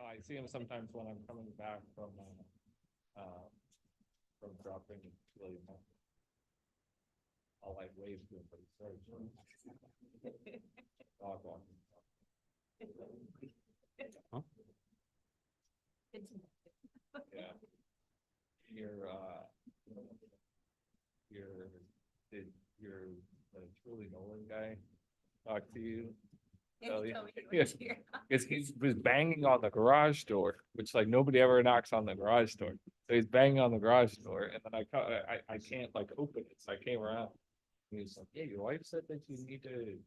I see him sometimes when I'm coming back from dropping William. I'll like wave to him, but he's very short. Dog walking. Huh? Yeah. Did your Truly Nolan guy talk to you? Yeah, he told me he Yes. was here. Because he was banging on the garage door, which like nobody ever knocks on the garage door. So he's banging on the garage door, and then I can't like open it, so I came around. And he's like, "Yeah, your wife said that you need to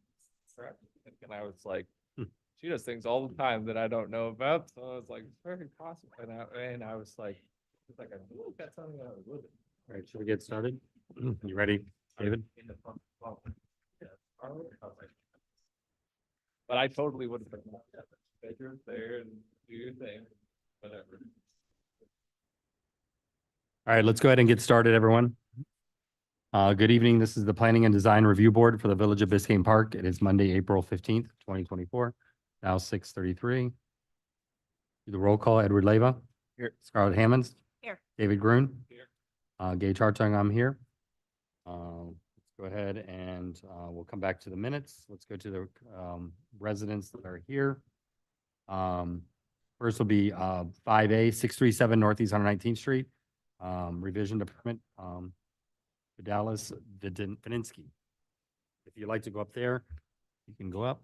prep," and I was like, Hmm. "She does things all the time that I don't know about." So I was like, "It's very possible," and I was like, I feel like that's something I would. All right, should we get started? You ready, David? In the front, well, yeah, I was like, but I totally would have been like, yeah, bedroom there and do your thing, whatever. All right, let's go ahead and get started, everyone. Good evening. This is the Planning and Design Review Board for the Village of Biscayne Park. It is Monday, April 15th, 2024, now 6:33. Do the roll call. Edward Leyva. Here. Scarlett Hammonds. Here. David Gruen. Here. Gage Hartung, I'm here. Let's go ahead and we'll come back to the minutes. Let's go to the residents that are here. First will be 5A, 637 Northeast 119th Street. Revision to permit Vidalis Vininsky. If you'd like to go up there, you can go up.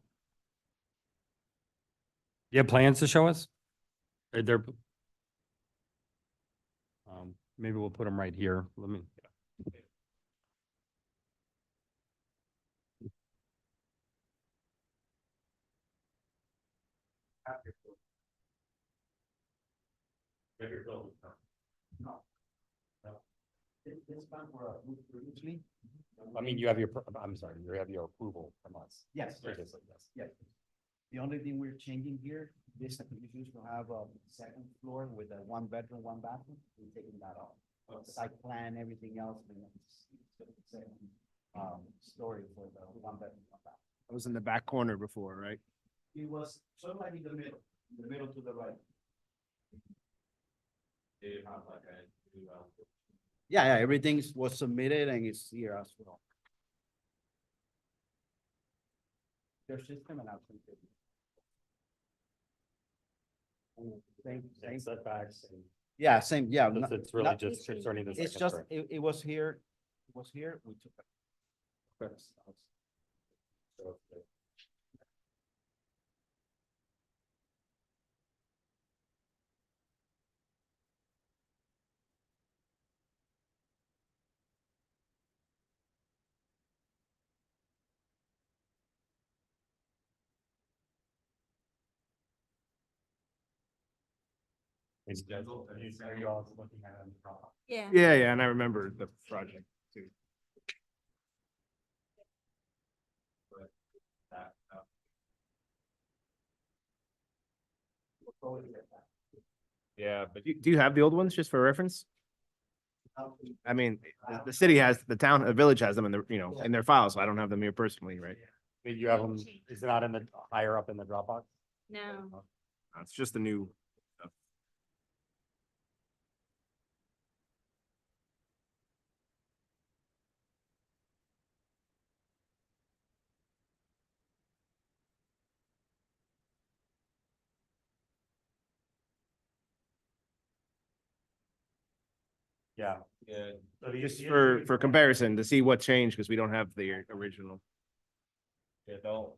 Do you have plans to show us? They're maybe we'll put them right here. Let me. I mean, you have your, I'm sorry, you have your approval from us. Yes, Previously, yes. yes. The only thing we're changing here, this used to have a second floor with a one bedroom, one bathroom, we're taking that off. Site plan, everything else, and it's the same, story for the one bedroom, one bathroom. It was in the back corner before, right? It was sort of like in the middle to the right. Yeah, everything was submitted and it's here as well. Their system and option. Same, Setbacks. and yeah, same, yeah. It's really just concerning the It's second just, story. it was here, we took it. First, Are you all looking at it? Yeah. Yeah, and I remember the project too. Yeah, but Do you have the old ones just for reference? I mean, the city has, the town, the village has them in the, in their files, so I don't have them here personally, right? Did you have them, is it not in the, higher up in the Dropbox? No. It's just the new. Yeah. yeah, Just for comparison, to see what changed, because we don't have the original. yeah, the only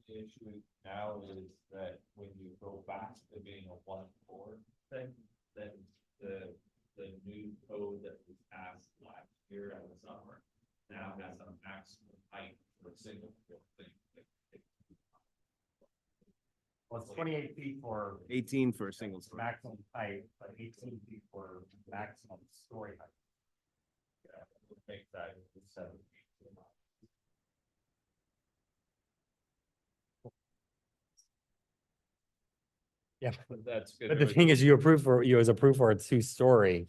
issue now is that when you go back to being a 1-4 thing, then the new code that was passed last year in the summer now has a maximum height for a single thing. Well, it's 28 feet for 18 for a single story. maximum height, but 18 feet for maximum story height. Make that 7 feet. Yeah. But that's good. But the thing is, you was approved for a 2-story.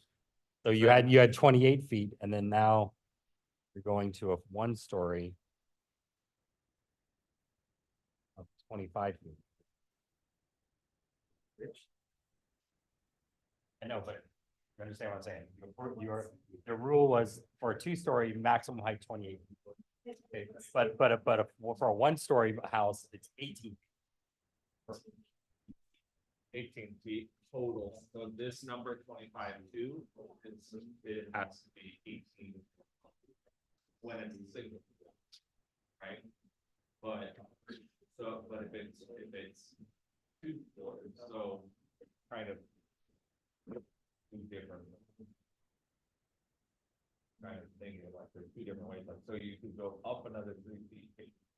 So you had 28 feet and then now you're going to a 1-story of 25 feet. I know, but you understand what I'm saying? The rule was for a two-story, maximum height 28. Okay, but for a one-story house, it's 18. 18 feet total, so this number 25.2, it has to be 18. When it's a single. Right? But, but if it's two floors, so kind of. Two different. Kind of thinking about there's two different ways, like, so you could go up another 3 feet,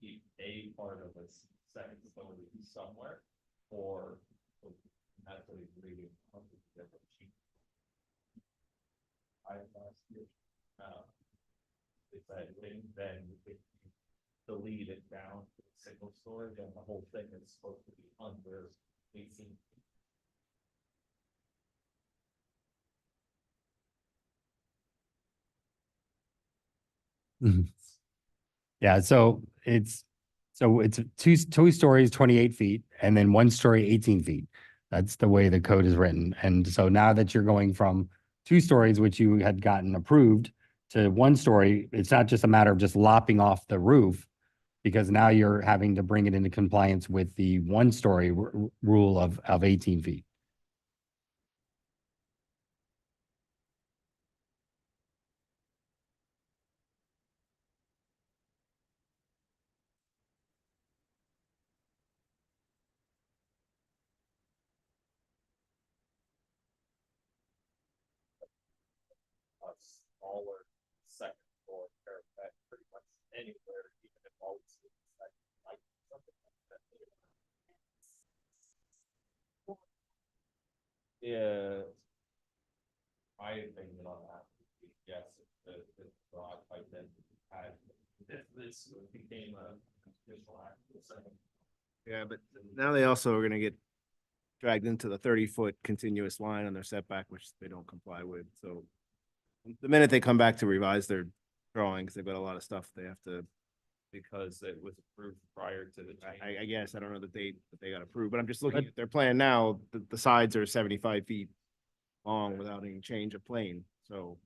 keep a part of a second story somewhere, or. That's what he's reading. Different sheet. I last year. If that thing, then if you delete it down to a single story, then the whole thing is supposed to be under 18. Yeah, so it's two stories, 28 feet, and then one story, 18 feet. That's the way the code is written. And so now that you're going from two stories, which you had gotten approved, to one story, it's not just a matter of just lopping off the roof, because now you're having to bring it into compliance with the one story rule of 18 feet. A smaller second floor parapet pretty much anywhere, even if all it's like something like that. Yeah. My opinion on that would be yes, if the garage like then had, if this became a conditional act for the second. Yeah, but now they also are gonna get dragged into the 30-foot continuous line on their setback, which they don't comply with, so. The minute they come back to revise their drawings, they've got a lot of stuff they have to, Because it was approved prior to the change. I guess, I don't know the date that they got approved, but I'm just looking at their plan now, the sides are 75 feet long without any change of plane, so.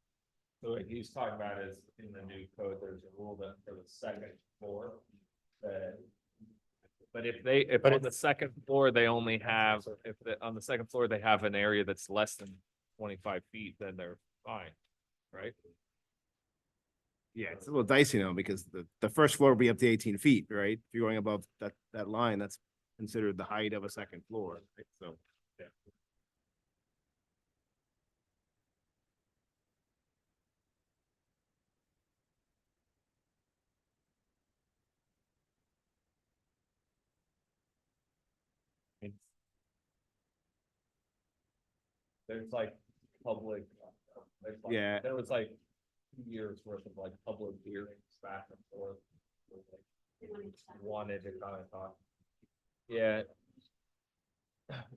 So what he's talking about is in the new code, there's a rule that for the second floor that. But if on the second floor, they only have, on the second floor, they have an area that's less than 25 feet, then they're fine, right? Yeah, it's a little dicey now because the first floor will be up to 18 feet, right? If you're going above that line, that's considered the height of a second floor, right? So. Yeah. There's like public. Yeah. There was like 2 years worth of like public hearings back and forth. Wanted to kind of talk. Yeah.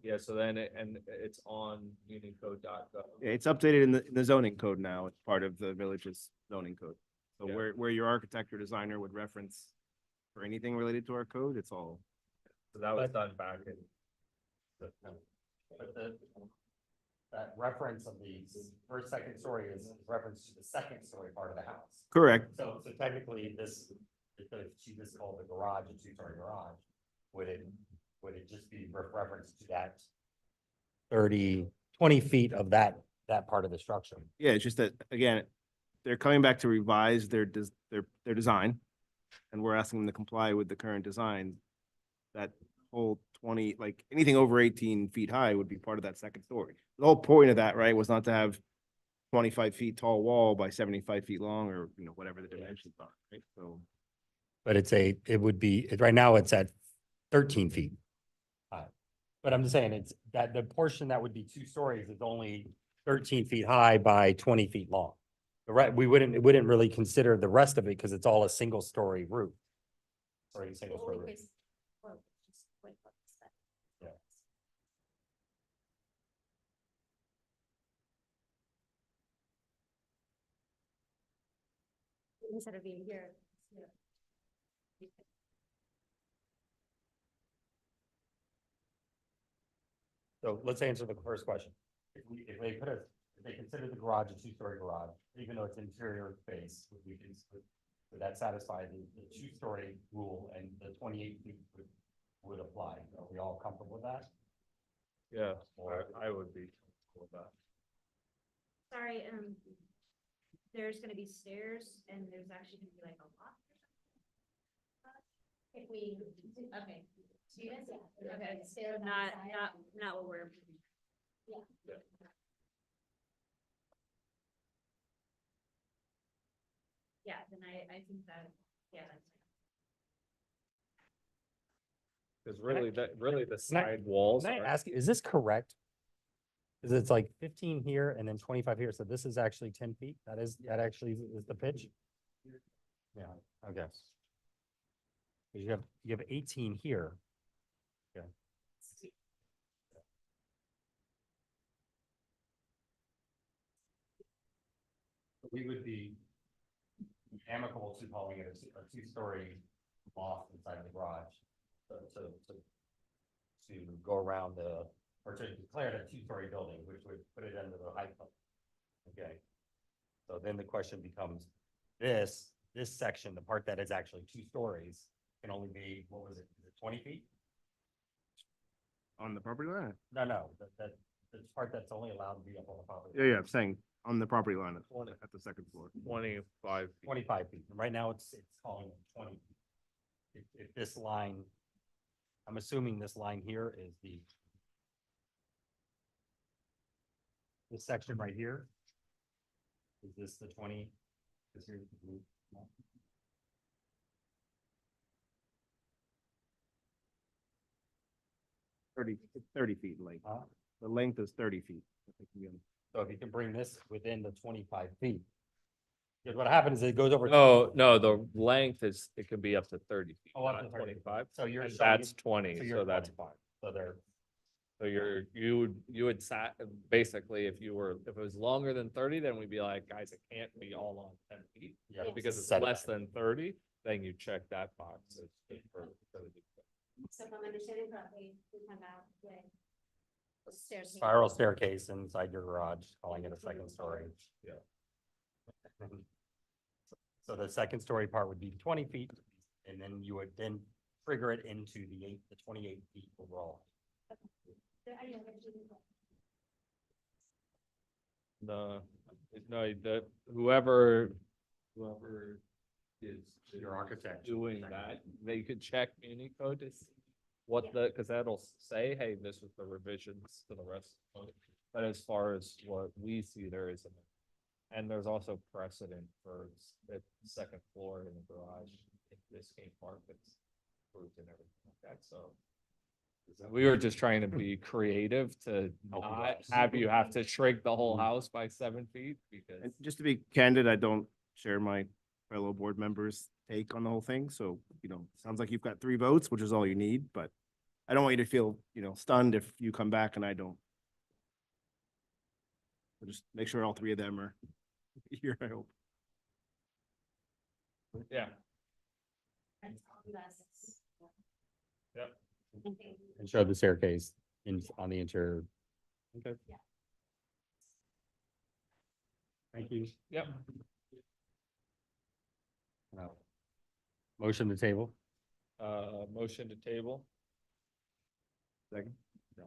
Yeah, so then it's on unicode.gov. Yeah, it's updated in the zoning code now. It's part of the village's zoning code. So Yeah. where your architect or designer would reference for anything related to our code, it's all. So that was done back in. September. But that reference of the first, second story is reference to the second story part of the house. Correct. So technically this, if she just called the garage a two-story garage, would it just be reference to that 20 feet of that part of the structure? Yeah, it's just that, again, they're coming back to revise their design. And we're asking them to comply with the current design. That whole 20, like anything over 18 feet high would be part of that second story. The whole point of that, right, was not to have 25 feet tall wall by 75 feet long or, whatever the dimensions are, right? So. But it would be, right now it's at 13 feet high. But I'm just saying it's that the portion that would be two stories is only 13 feet high by 20 feet long. We wouldn't really consider the rest of it because it's all a single story roof. Sorry, single story roof. Yeah. Instead of being here. So let's answer the first question. if they put if they consider the garage a two-story garage, even though it's interior space, would that satisfy the two-story rule and the 28 feet would apply? Are we all comfortable with that? Yeah, I would be comfortable with that. Sorry, there's gonna be stairs and there's actually gonna be like a loft or something? If we, okay. Okay, so not what we're. Yeah, then I think that, yeah, that's. Cause really, the Can I- side walls Can I are, ask you, is this correct? Because it's like 15 here and then 25 here, so this is actually 10 feet? That actually is the pitch? Yeah, okay. 'Cause you have 18 here. Okay. We would be amicable to calling it a two-story loft inside the garage. To go around or to declare it a two-story building, which would put it under the height limit. Okay. So then the question becomes, this section, the part that is actually 2 stories, can only be, what was it, is it 20 feet? On the property line? No, the part that's only allowed to be up on the property. Yeah, I'm saying on the property line 20. at the second floor. 25 feet. 25 feet. And right now it's calling it 20 feet. If this line, I'm assuming this line here is this section right here. Is this the 20? Is here the blue? No. 30 feet in length. Huh? The length is 30 feet. I think we can- So if you can bring this within the 25 feet. Because what happens is it goes over. No, the length is, it could be up to 30 feet, Oh, up to not 30. 25. So you're And showing that's it- 20, you're so that's 20. fine. So they're, So you would basically, if it was longer than 30, then we'd be like, guys, it can't be all on 10 feet. yeah. But because it's set it less back. than 30, then you check that box. It's good for the- So if I'm understanding correctly, we come out with. Stairs. Spiral staircase inside your garage, calling it a second story. Yeah. So the second story part would be 20 feet, and then you would then trigger it into the 28 feet overall. No, whoever is. Your architect. Doing that, they could check Muni code to see what cause that'll say, hey, this is the revisions to the rest. of it. But as far as what we see, there isn't. And there's also precedent for the second floor in the garage, if this came park that's approved and everything like that, so. We were just trying to be creative to Help you not out. have you have to shrink the whole house by 7 feet because. And just to be candid, I don't share my fellow board members' take on the whole thing. So, sounds like you've got 3 votes, which is all you need, but I don't want you to feel, stunned if you come back and I don't. So just make sure all 3 of them are here, I hope. Yeah. Yep. And show the staircase on the interior. Okay. Yeah. Thank you. Yep. Motion to table. Motion to table. Second.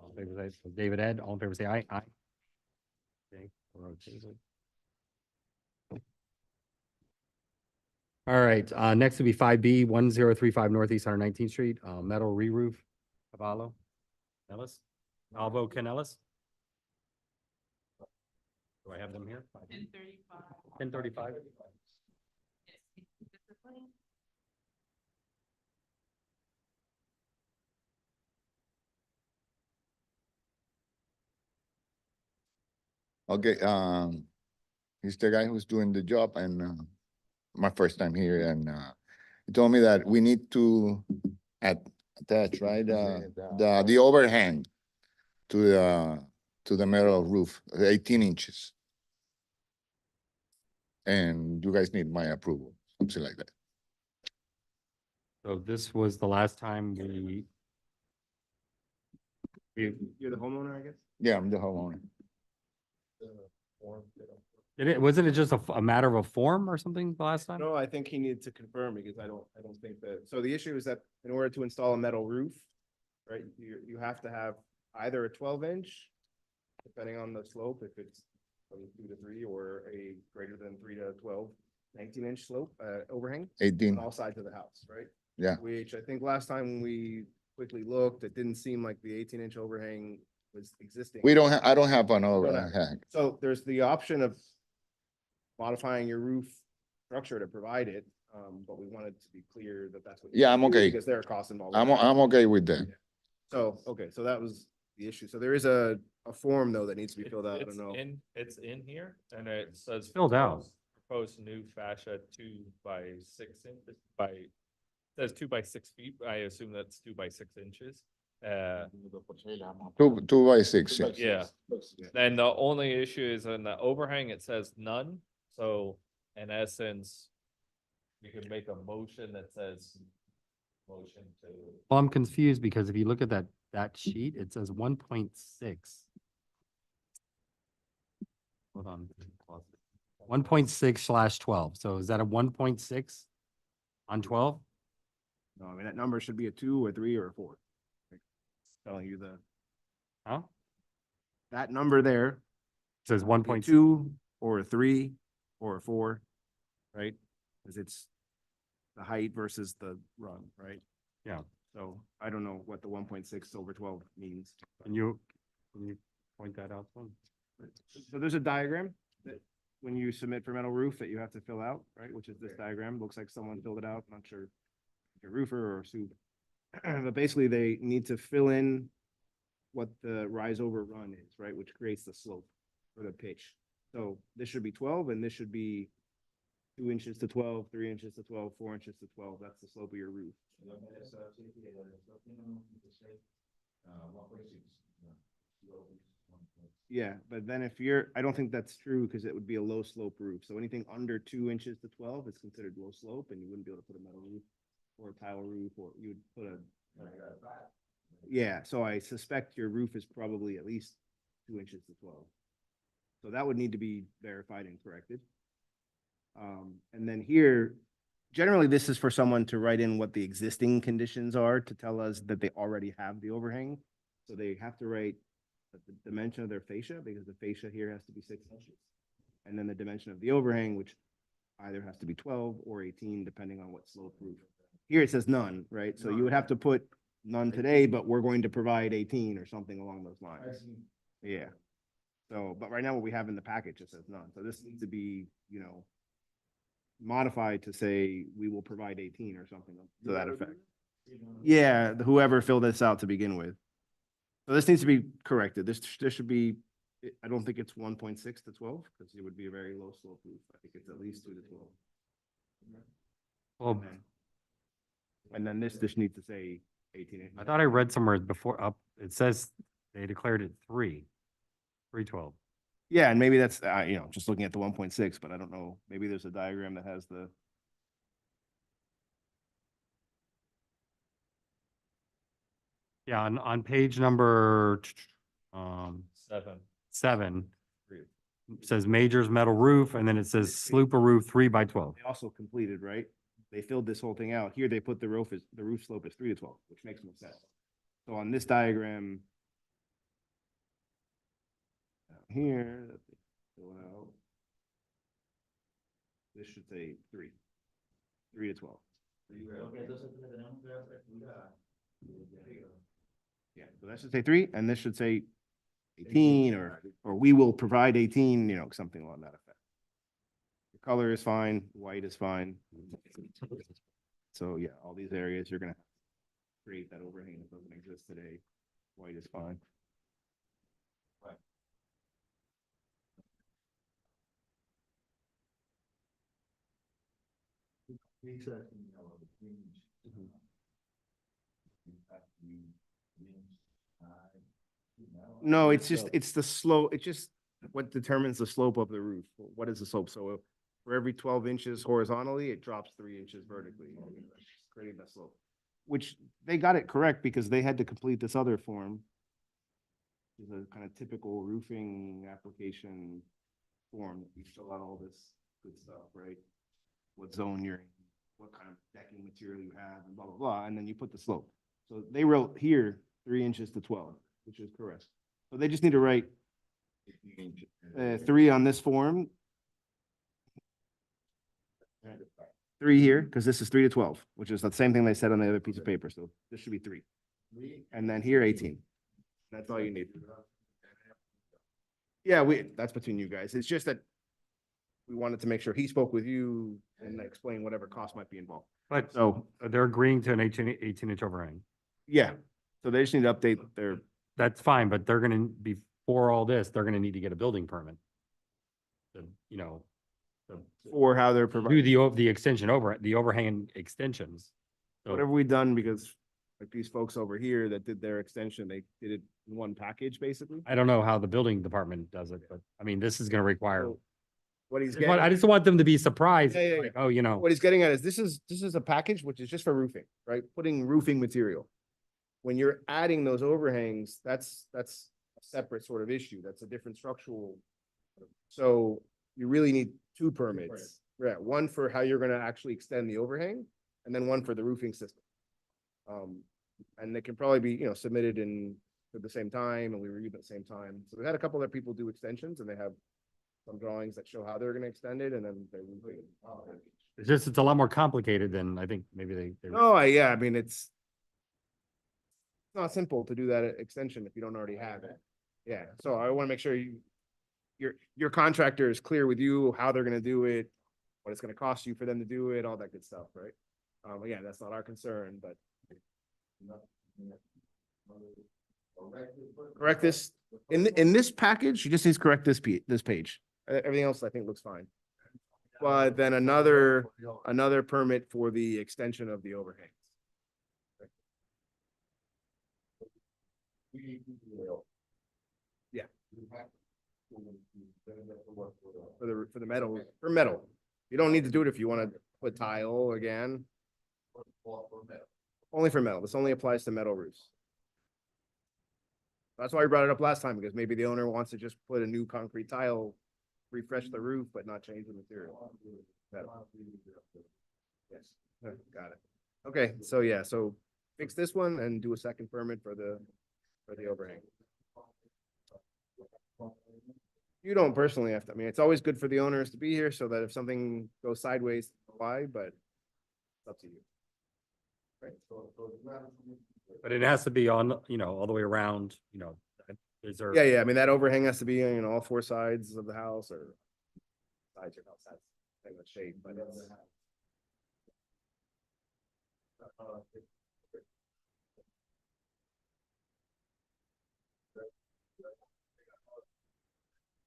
All in favor, say- David Ed, all in favor, say aye. Aye. Okay, we're on table. All right, next would be 5B, 1035 Northeast 119th Street, metal re-roof, Cavallo. Ellis, Alvo Canellis. Do I have them here? 1035. Okay, he's the guy who's doing the job and my first time here and he told me that we need to attach, right, the overhang to the metal roof, 18 inches. And you guys need my approval, something like that. So this was the last time we You're the homeowner, I guess? Yeah, I'm the homeowner. Wasn't it just a matter of a form or something the last time? No, I think he needed to confirm because I don't think that, so the issue is that in order to install a metal roof, right, you have to have either a 12-inch, depending on the slope, if it's from 2 to 3 or a greater than 3 to 12, 19-inch slope, overhang on 18, all sides of the house, right? yeah. Which I think last time when we quickly looked, it didn't seem like the 18-inch overhang was existing. I don't have an don't have- overhang. So there's the option of modifying your roof structure to provide it, but we wanted to be clear that that's what. Yeah, I'm okay. Because there are costs involved. I'm okay with that. So, okay, so that was the issue. So there is a form though that needs to be filled out. I don't know. It's in here and it says. Filled out. Proposed new fascia 2 by 6 inches says 2 by 6 feet. I assume that's 2 by 6 inches. 2 by 6. Yeah. And the only issue is in the overhang, it says none. So in essence, you can make a motion that says motion to. Well, I'm confused because if you look at that sheet, it says 1.6. Hold on. 1.6/12. So is that a 1.6 on 12? No, I mean, that number should be a 2 or 3 or a 4. Telling you Huh? that number there. It says be a 1.2. 2 or a 3 or a 4, right? Because it's the height versus the run, right? Yeah. So I don't know what the 1.6 over 12 means. Can you point that out to them? So there's a diagram that when you submit for metal roof that you have to fill out, right? Which is this diagram. Looks like someone filled it out. Not sure if you're a roofer or a soup. But basically they need to fill in what the rise over run is, right? Which creates the slope or the pitch. So this should be 12 and this should be 2 inches to 12, 3 inches to 12, 4 inches to 12. That's the slope of your roof. Yeah, but then if you're, I don't think that's true because it would be a low slope roof. So anything under 2 inches to 12 is considered low slope and you wouldn't be able to put a metal roof or a tile roof, or you would put a. Yeah, so I suspect your roof is probably at least 2 inches to 12. So that would need to be verified and corrected. And then here, generally, this is for someone to write in what the existing conditions are to tell us that they already have the overhang. So they have to write the dimension of their fascia, because the fascia here has to be 6 inches. And then the dimension of the overhang, which either has to be 12 or 18, depending on what slope roof. Here it says none, right? So you would have to put none today, but we're going to provide 18 or something along those lines. Yeah. So, but right now what we have in the package just says none. So this needs to be, modified to say we will provide 18 or something to that effect. Yeah, whoever filled this out to begin with. So this needs to be corrected. This should be, I don't think it's 1.6 to 12 because it would be a very low slope roof. I think it's at least 2 to 12. Well, And then this needs to say 18 inches. I thought I read somewhere before up, it says they declared it 312. Yeah, and maybe that's, just looking at the 1.6, but I don't know. Maybe there's a diagram that has the. Yeah, on page number 7. 7, it says Majors metal roof, and then it says Slupa roof 3 by 12. They also completed, right? They filled this whole thing out. Here they put the roof slope is 3 to 12, which makes no sense. So on this diagram. Down here, that they fill out. This should say 3 to 12. Yeah, so that should say 3, and this should say 18, or we will provide 18, something along that effect. The color is fine, white is fine. So yeah, all these areas, you're gonna have to create that overhang that doesn't exist today. White is fine. No, it's the slope, it's just what determines the slope of the roof. What is the slope? So for every 12 inches horizontally, it drops 3 inches vertically, creating that slope. Which they got it correct because they had to complete this other form. is a kind of typical roofing application form. You fill out all this good stuff, right? What zone you're in, what kind of decking material you have, and blah, blah, blah, and then you put the slope. So they wrote here 3 inches to 12, which is correct. So they just need to write 3 on this form. 3 here, because this is 3 to 12, which is the same thing they said on the other piece of paper, so this should be 3. And then here 18. That's all you need. Yeah, that's between you guys. It's just that we wanted to make sure he spoke with you and explain whatever cost might be involved. But So, they're agreeing to an 18-inch overhang. yeah, so they just need to update their, That's fine, but they're gonna, before all this, they're gonna need to get a building permit. To, you know, to or how they're do providing, the extension over, the overhang extensions. So whatever we done, because like these folks over here that did their extension, they did it in one package, basically. I don't know how the building department does it, but I mean, this is gonna require. So What he's I just want- I getting, just want them to be surprised, Yeah, yeah, like, oh, you know, what he's getting at is this is a package which is just for roofing, right? Putting roofing material. When you're adding those overhangs, that's a separate sort of issue. That's a different structural. So you really need 2 permits. Yeah, one for how you're gonna actually extend the overhang, and then one for the roofing system. And they can probably be, submitted in at the same time, and we review at the same time. So we had a couple other people do extensions, and they have some drawings that show how they're gonna extend it, and then they. it's a lot more complicated than I think maybe they. No, yeah, I mean, it's not simple to do that extension if you don't already have it. Yeah, so I want to make sure your contractor is clear with you how they're gonna do it, what it's gonna cost you for them to do it, all that good stuff, right? Again, that's not our concern, but. Correct this, in this package, you just need to correct this page. Everything else I think looks fine. But then another permit for the extension of the overhangs. Yeah. For the metal, for metal. You don't need to do it if you want to put tile again. Only for metal. This only applies to metal roofs. That's why we brought it up last time, because maybe the owner wants to just put a new concrete tile, refresh the roof, but not change the material. Metal. Yes, got it. Okay, so yeah, so fix this one and do a second permit for the overhang. You don't personally have to, I mean, it's always good for the owners to be here so that if something goes sideways, why, but it's up to you. Right? But it has to be on, all the way around, is there? Yeah, I mean, that overhang has to be, all 4 sides of the house or sides or outside, thing with shape, but it's.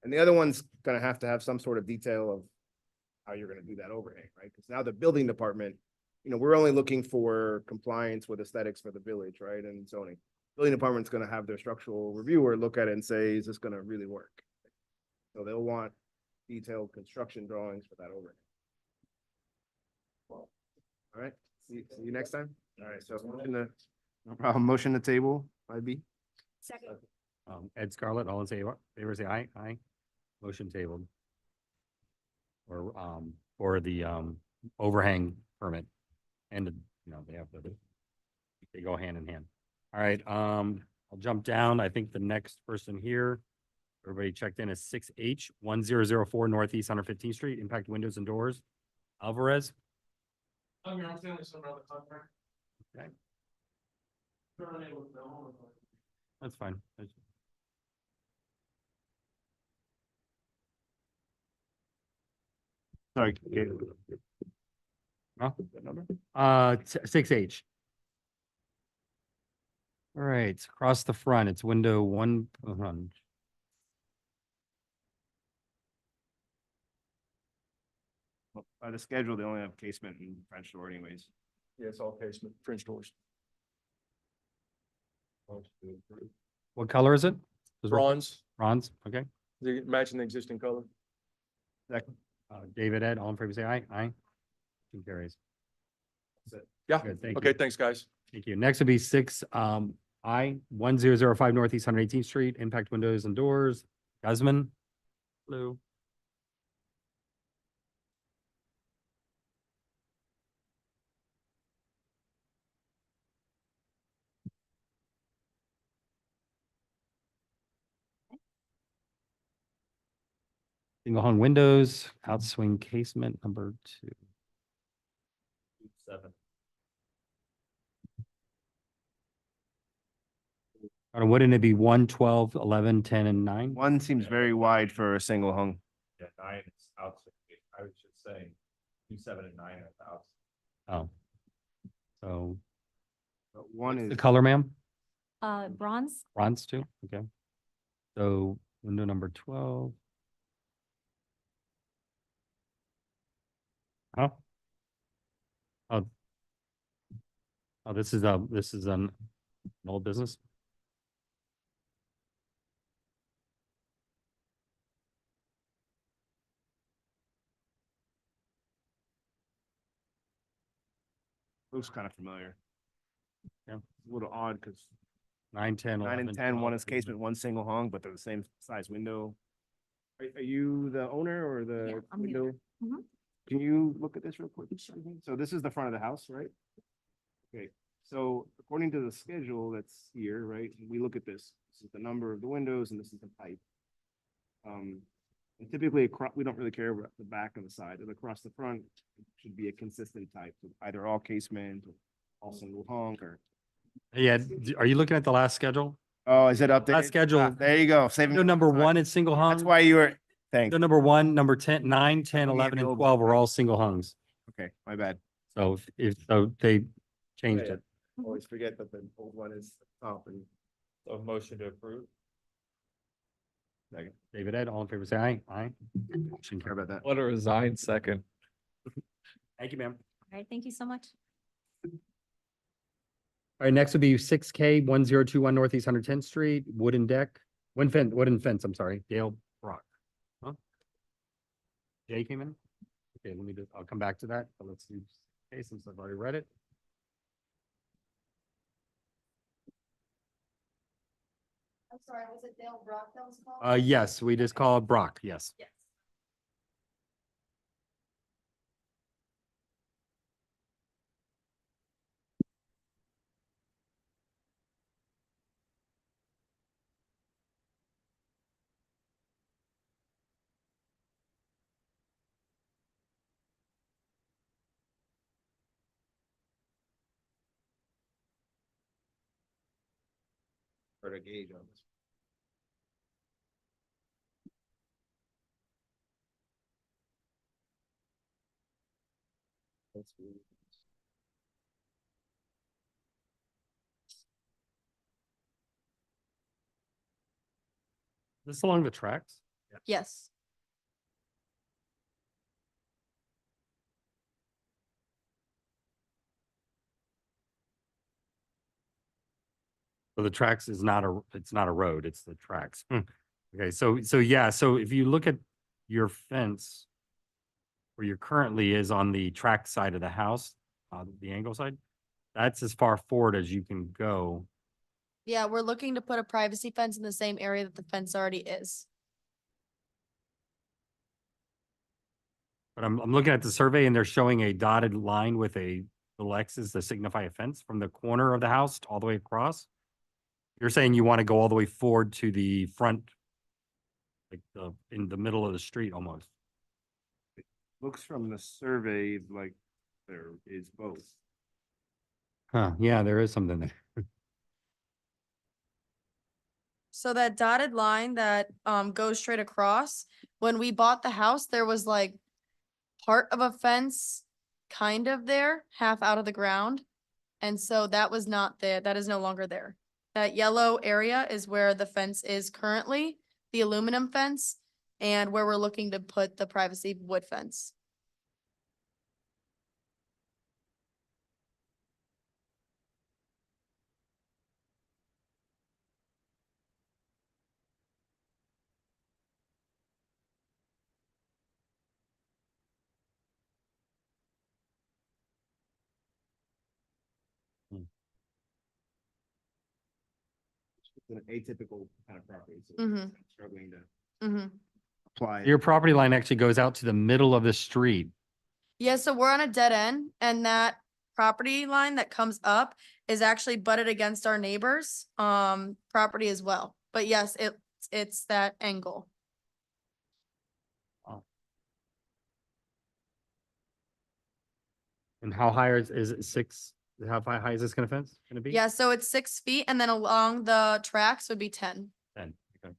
And the other one's gonna have to have some sort of detail of how you're gonna do that overhang, right? Because now the building department, we're only looking for compliance with aesthetics for the village, right, and zoning. Building department's gonna have their structural reviewer look at it and say, is this gonna really work? So they'll want detailed construction drawings for that overhang. All right, see you next time. All right, so no problem, motion to table, 5B. Second. Ed Scarlett, all in favor, say aye. Aye. Motion tabled. Or the overhang permit. And, they go hand in hand. All right, I'll jump down. I think the next person here, everybody checked in, is 6H 1004 Northeast 115th Street, Impact Windows and Doors. Alvarez. I'm your family, so another contract. Okay. Currently with the owner. That's fine. Sorry. Huh? 6H. All right, across the front, it's window 1. By the schedule, they only have casement and French door anyways. Yeah, it's all casement, French doors. What color is it? Bronze, Bronze, okay. matching the existing color. David, Ed, all in favor, say aye. Aye. Two carries. Yeah, Good, thank you. okay, thanks, guys. Thank you. Next would be 6, Aye. 1005 Northeast 118th Street, Impact Windows and Doors, Guzman. Hello. Single hung windows, outswing casement number 2. 7. Or wouldn't it be 1, 12, 11, 10, and 9? One seems very wide for a single hung. Yeah, 9 is outside. I was just saying, 2, 7, and 9 are outside. Oh. So But one what's is. the color, ma'am? Bronze? Bronze too, okay. So window number 12. Oh. Oh. Oh, this is an old business. Looks kind of familiar. Yeah. It's a little odd because 9, 10, 9 11, and 10, 12, one is casement, one single hung, but they're the same size window. Are you the owner or Yeah, the I'm the window? Mhm. Can you look at this real quick? So this is the front of the house, right? Okay, so according to the schedule that's here, right, we look at this. This is the number of the windows and this is the type. And typically we don't really care about the back and the side, and across the front it should be a consistent type, so either all casement or all single hung or. Yeah, are you looking at the last schedule? Oh, is it updated? Last schedule. Ah, there you go, saving. Window number 1 is single hung. That's why you were, thanks. Window number 1, number 10, 9, 10, looking at 11, the and old 12 one. are all single hungs. Okay, my bad. So so they changed it. Always forget that the old one is top and. So motion to approve. David Ed, all in favor, say aye. Aye. Motion Sorry carried. about that. What a resigned second. Thank you, ma'am. All right, thank you so much. All right, next would be 6K 1021 Northeast 110th Street, wooden deck, wooden fence, I'm sorry, Dale Brock. Huh? Jay came in? Okay, I'll come back to that, but let's do, okay, since I've already read it. I'm sorry, was it Dale Brock that was called? Yes, we just called Brock, yes. Yes. For the gauge on this. That's weird. This along the tracks? Yes. So the tracks is not it's not a road, it's the tracks. Okay, so yeah, so if you look at your fence where you're currently is on the track side of the house, the angle side, that's as far forward as you can go. Yeah, we're looking to put a privacy fence in the same area that the fence already is. But I'm looking at the survey and they're showing a dotted line with a little X's to signify a fence from the corner of the house all the way across. You're saying you want to go all the way forward to the front, like in the middle of the street almost. Looks from the survey like there is both. Huh, yeah, there is something there. So that dotted line that goes straight across, when we bought the house, there was like part of a fence kind of there, half out of the ground. And so that was not there. That is no longer there. That yellow area is where the fence is currently, the aluminum fence, and where we're looking to put the privacy wood fence. an atypical kind of property. So Mhm. struggling to Mm-hmm. apply. Your property line actually goes out to the middle of the street. Yeah, so we're on a dead end and that property line that comes up is actually butted against our neighbor's property as well. But yes, it's that angle. And how high is it 6? How high is this gonna fence gonna be? Yeah, so it's 6 feet and then along the tracks would be 10. 10, okay.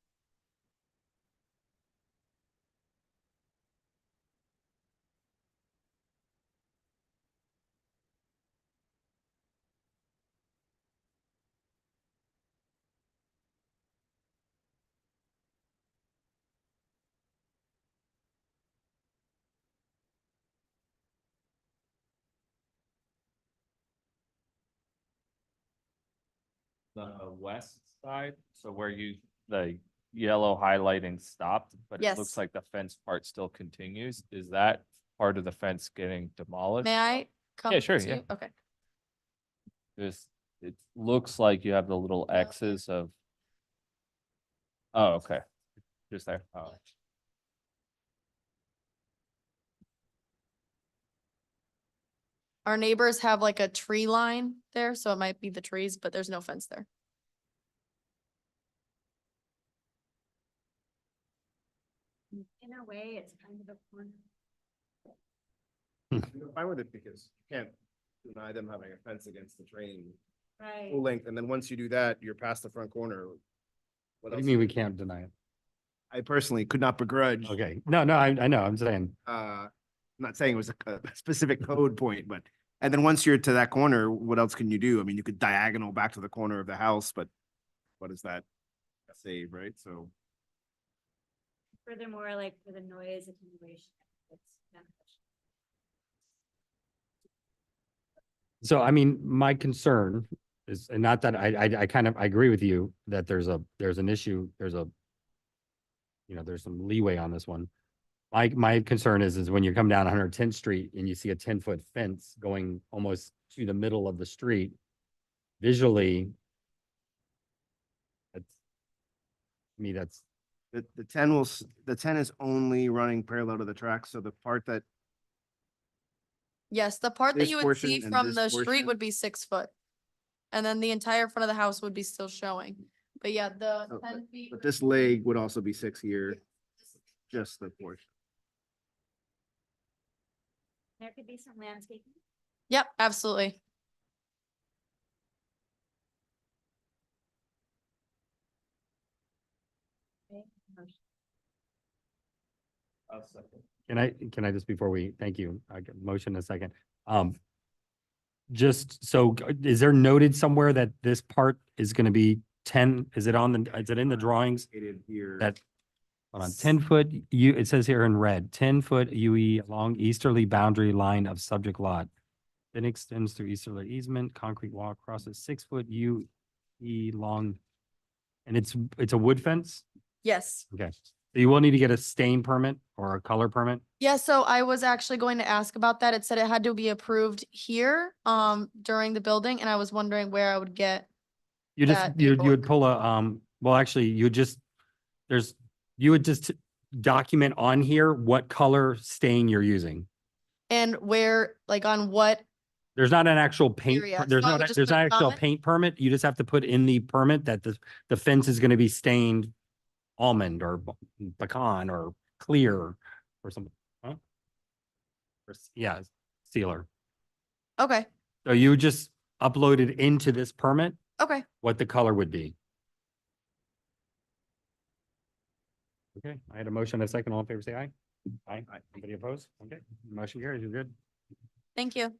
The west side, so where the yellow highlighting stopped, but it Yes. looks like the fence part still continues. Is that part of the fence getting demolished? May I come? Yeah, sure, to yeah. you? Okay. It looks like you have the little X's of. Oh, okay. Just there. Oh. Our neighbors have like a tree line there, so it might be the trees, but there's no fence there. In a way, it's kind of a corner. I'm fine with it because you can't deny them having a fence against the train Right. full length. And then once you do that, you're past the front corner. What do you mean we can't deny it? I personally could not begrudge. Okay, no, I know, I'm saying, I'm not saying it was a specific code point, but, and then once you're to that corner, what else can you do? I mean, you could diagonal back to the corner of the house, but what is that save, right? So. Furthermore, like for the noise attenuation, it's beneficial. so I mean, my concern is, and not that I kind of, I agree with you that there's an issue, there's some leeway on this one. My concern is when you come down 110th Street and you see a 10-foot fence going almost to the middle of the street, visually, that's, to me, that's, The 10 is only running parallel to the track, so the part that, Yes, the part that This you would portion see and from this the street portion? would be 6 foot. And then the entire front of the house would be still showing. But yeah, the Oh, 10 feet. but this leg would also be 6 here, just the portion. There could be some landscaping. Yep, absolutely. Okay, motion. I'll second. can I just before we, thank you, I get motion in a second. Just so, is there noted somewhere that this part is gonna be 10, is it in the drawings? Located here. That, hold on, 10-foot, it says here in red, 10-foot UE along easterly boundary line of subject lot. Then extends through easterly easement, concrete wall crosses 6-foot UE long. And it's a wood fence? Yes. Okay. So you will need to get a stain permit or a color permit? Yeah, so I was actually going to ask about that. It said it had to be approved here, during the building, and I was wondering where I would get. You just, That you would paperwork. pull well, actually, you would just document on here what color stain you're using. And where, like on what, There's not an actual paint, Area. there's So I not, would just there's put not a actual comment? paint permit. You just have to put in the permit that the fence is gonna be stained almond or pecan or clear or something, huh? Yeah, sealer. okay, So you just upload it into this permit, okay. what the color would be. Okay, I had a motion, a second, all in favor, say aye. Aye. Anybody opposed? Okay, motion carries, you're good. Thank you.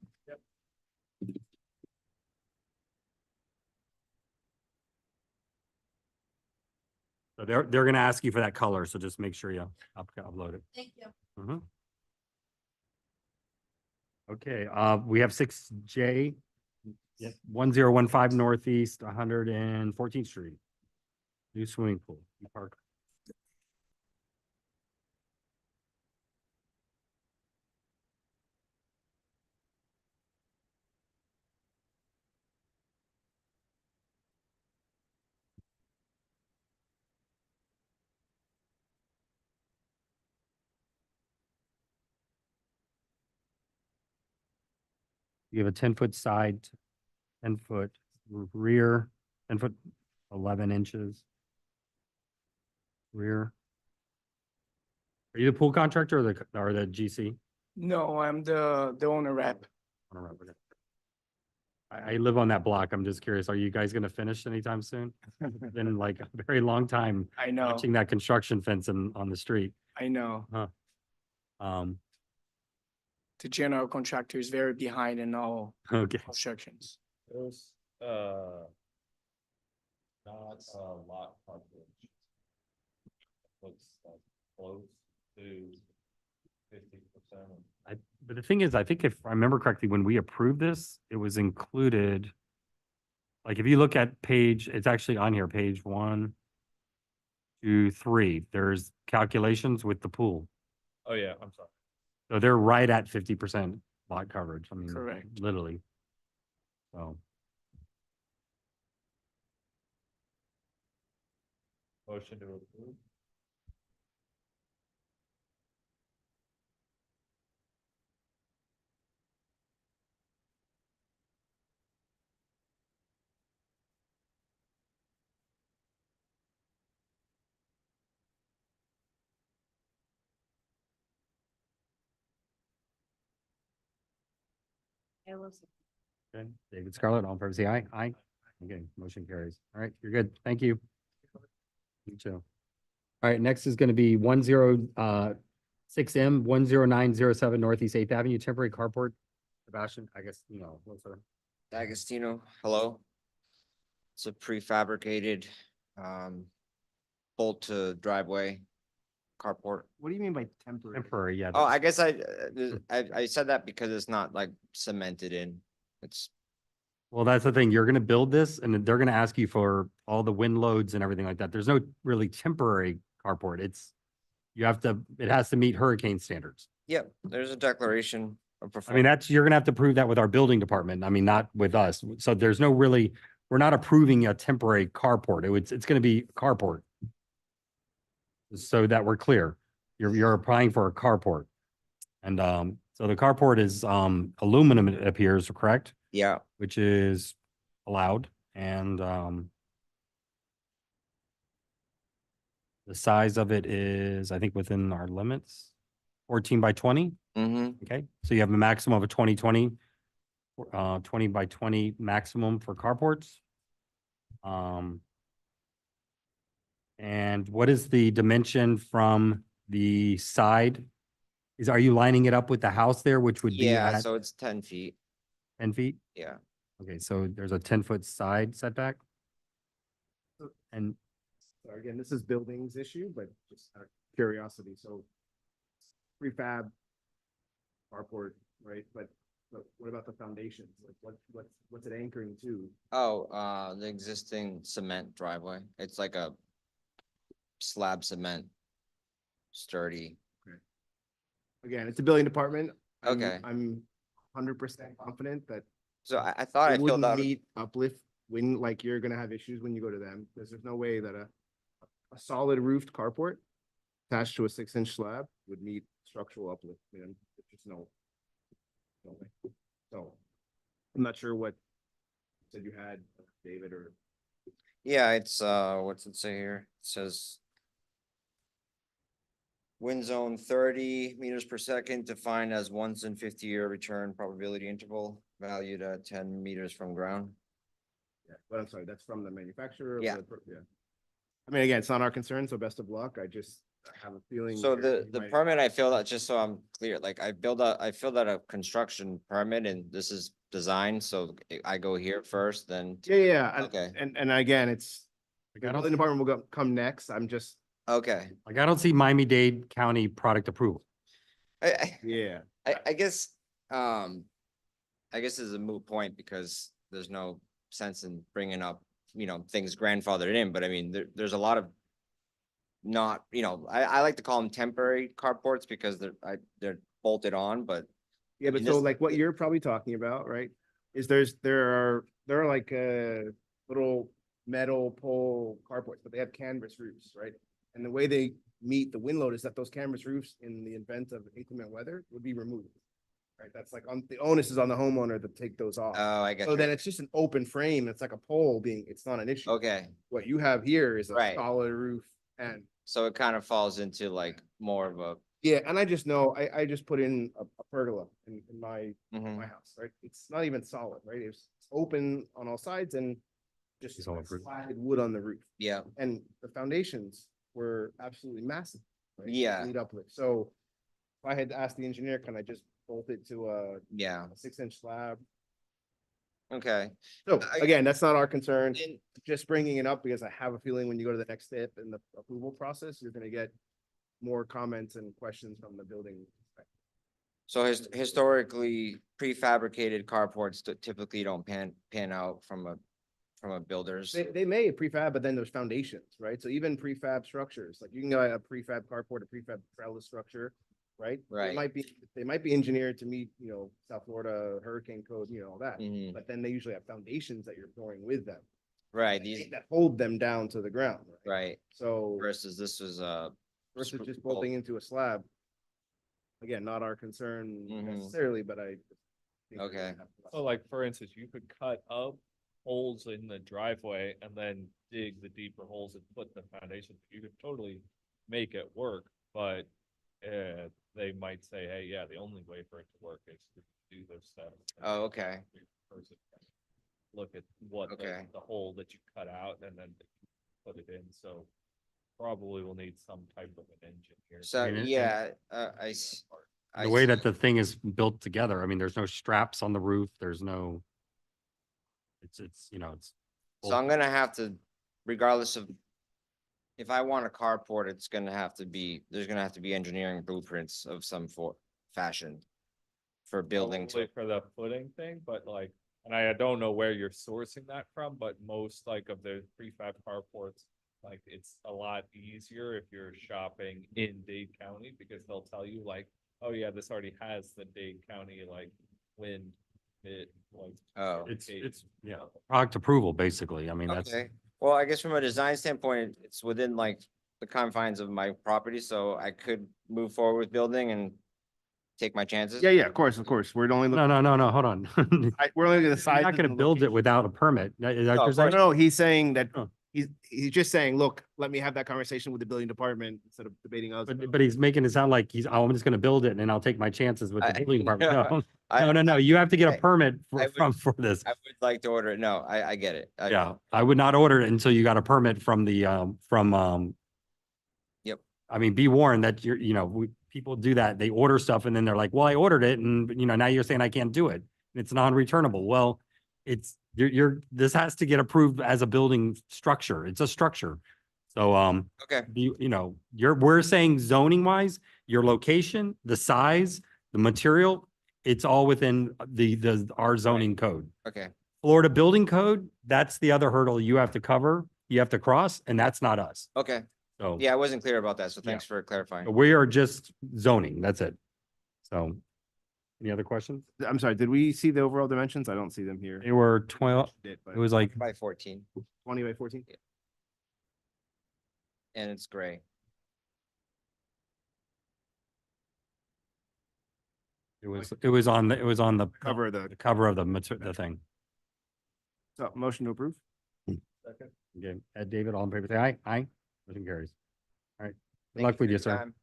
So they're gonna ask you for that color, so just make sure you upload it. Thank you. Mhm. Okay, we have 6J. Yep, 1015 Northeast, 114th Street. New swimming pool, park. You have a 10-foot side, 10-foot rear, 10-foot 11 inches. Rear. Are you the pool contractor or the GC? No, I'm the owner rep. I don't know, okay. I live on that block. I'm just curious, are you guys gonna finish anytime soon? Been like a very long time I know, watching that construction fence on the street. I know. Um, The general contractor is very behind in all okay. constructions. There's, not a lot coverage. Looks like close to 50%. But the thing is, I think if I remember correctly, when we approved this, it was included. Like if you look at page, it's actually on here, page 1, 2, 3, there's calculations with the pool. Oh, yeah, I'm sorry. So they're right at 50% lot coverage. I mean, Correct. literally. So, Motion to approve. I will say. okay, David Scarlett, all in favor, say aye. Aye. Okay, motion carries. All right, you're good. Thank you. You too. All right, next is going to be 106M 10907 Northeast 8th Avenue, temporary carport. Sebastian, I guess, you know, what's the D'Agostino, hello. It's a prefabricated, bolt to driveway carport. What do you mean by temporary? temporary, yeah. Oh, I that's- guess I said that because it's not like cemented in. It's, Well, that's the thing. You're gonna build this and they're gonna ask you for all the wind loads and everything like that. There's no really temporary carport. It has to meet hurricane standards. yep, there's a declaration of I mean, performance. you're gonna have to prove that with our building department. I mean, not with us. So there's no really, we're not approving a temporary carport. It's gonna be carport. So that we're clear, you're applying for a carport. And, so the carport is, aluminum, it appears, correct? Yeah, Which is allowed and, the size of it is, I think, within our limits, 14 by 20. mm-hmm, Okay, so you have a maximum of a 20 by 20 maximum for carports. And what is the dimension from the side? Are you lining it up with the house there, which would be yeah, at so it's 10 feet, 10 feet? yeah. Okay, so there's a 10-foot side setback? And So again, this is buildings issue, but just out of curiosity, so prefab carport, right? But what about the foundations? Like what's it anchoring to? Oh, the existing cement driveway. It's like a slab cement, sturdy. Again, it's a building department. Okay. I'm 100% confident that So I thought I it filled wouldn't out, meet uplift when, like, you're gonna have issues when you go to them, because there's no way that a solid roofed carport attached to a 6-inch slab would meet structural uplift, man. There's just no way. So I'm not sure what said you had, David, or yeah, it's, what's it say here? It says wind zone 30 meters per second defined as once in 50-year return probability interval valued at 10 meters from ground. yeah, but I'm sorry, that's from the manufacturer. of Yeah. yeah. I mean, again, it's not our concern, so best of luck. I just have a feeling. So you're- the you might- permit I filled out, just so I'm clear, like I filled out a construction permit and this is design, so I go here first, then, Yeah, Okay. and again, it's, like, the I building don't, department will come next. I'm just, okay. like, I don't see Miami-Dade County product approval. yeah. I guess, I guess it's a moot point because there's no sense in bringing up, things grandfathered in, but I mean, there's a lot of not, I like to call them temporary carports because they're bolted on, but Yeah, but mean, so this- like what you're probably talking about, right? Is there are like little metal pole carports, but they have canvas roofs, right? And the way they meet the wind load is that those canvas roofs, in the event of inclement weather, would be removed. right? That's like on, the onus is on the homeowner to take those off. Oh, I get So then you. it's just an open frame. It's like a pole being, it's not an issue. Okay, What you have here is a Right. solid roof and, so it kind of falls into like more of a, yeah, and I just know, I just put in a pergola in my mhm, house, right? It's not even solid, right? It's open on all sides and just It's all approved. slatted wood on the roof. yeah, And the foundations were absolutely massive. right? Yeah. Need uplift. So if I had asked the engineer, can I just bolt it to a yeah, 6-inch slab? okay. So I- again, that's not our concern. And- Just bringing it up because I have a feeling when you go to the next step in the approval process, you're gonna get more comments and questions from the building inspector. So historically, prefabricated carports typically don't pan out from a builder's. They may prefab, but then there's foundations, right? So even prefab structures, like you can get a prefab carport, a prefab trellis structure, right? Right. They might be engineered to meet, South Florida hurricane code, all that. Mhm, But then they usually have foundations that you're pouring with them. right, these, That hold them down to the ground. right, So versus this was versus just bolt. bolting into a slab. Again, not our concern Mhm. necessarily, but I. think we're Okay. gonna have to- So like, for instance, you could cut up holes in the driveway and then dig the deeper holes and put the foundation. You could totally make it work, but they might say, hey, yeah, the only way for it to work is to do those steps. Oh, okay. Versus look at what Okay. the hole that you cut out and then put it in, so probably will need some type of an engineer. So, mean, yeah, The way that the thing is built together, I mean, there's no straps on the roof, there's no. It's, it's. So I'm gonna have to, regardless of, if I want a carport, it's gonna have to be, there's gonna have to be engineering blueprints of some fashion for building Probably to, for the footing thing, but like, and I don't know where you're sourcing that from, but most like of the prefab carports, like it's a lot easier if you're shopping in Dade County because they'll tell you like, oh yeah, this already has the Dade County like wind, like. Oh. It's, product approval, basically. I mean, that's, Okay, well, I guess from a design standpoint, it's within like the confines of my property, so I could move forward with building and take my chances. Yeah, of course. We're only looking, no, hold on. You're we're only gonna decide. not gonna build it without a permit. Is that No, what of you're course saying? No, he's saying that, Oh. he's just saying, look, let me have that conversation with the building department instead of debating us. But he's making it sound like I'm just gonna build it and then I'll take my chances with the I- building department. No, I- no, you have to get a I- permit I would- for this. I would like to order it. No, I get it. Yeah, I would not order it until you got a permit from Yep. I mean, be warned that people do that. They order stuff and then they're like, well, I ordered it and, now you're saying I can't do it. It's non-returnable. Well, this has to get approved as a building structure. It's a structure. So, Okay, we're saying zoning wise, your location, the size, the material, it's all within our zoning code. okay, Florida Building Code, that's the other hurdle you have to cover, you have to cross, and that's not us. okay. So Yeah, I wasn't clear about that, so Yeah. thanks for clarifying. we are just zoning, that's it. So, any other questions? I'm sorry, did we see the overall dimensions? I don't see them here. They were 12, Did, but it was like, By 14, 20 by 14? and it's gray. it was on the Cover of the, cover of the thing. so motion to approve? Second. Okay, Ed, David, all in favor, say aye. Aye. Motion carries. All right. Good Thank luck for with you, your sir. time.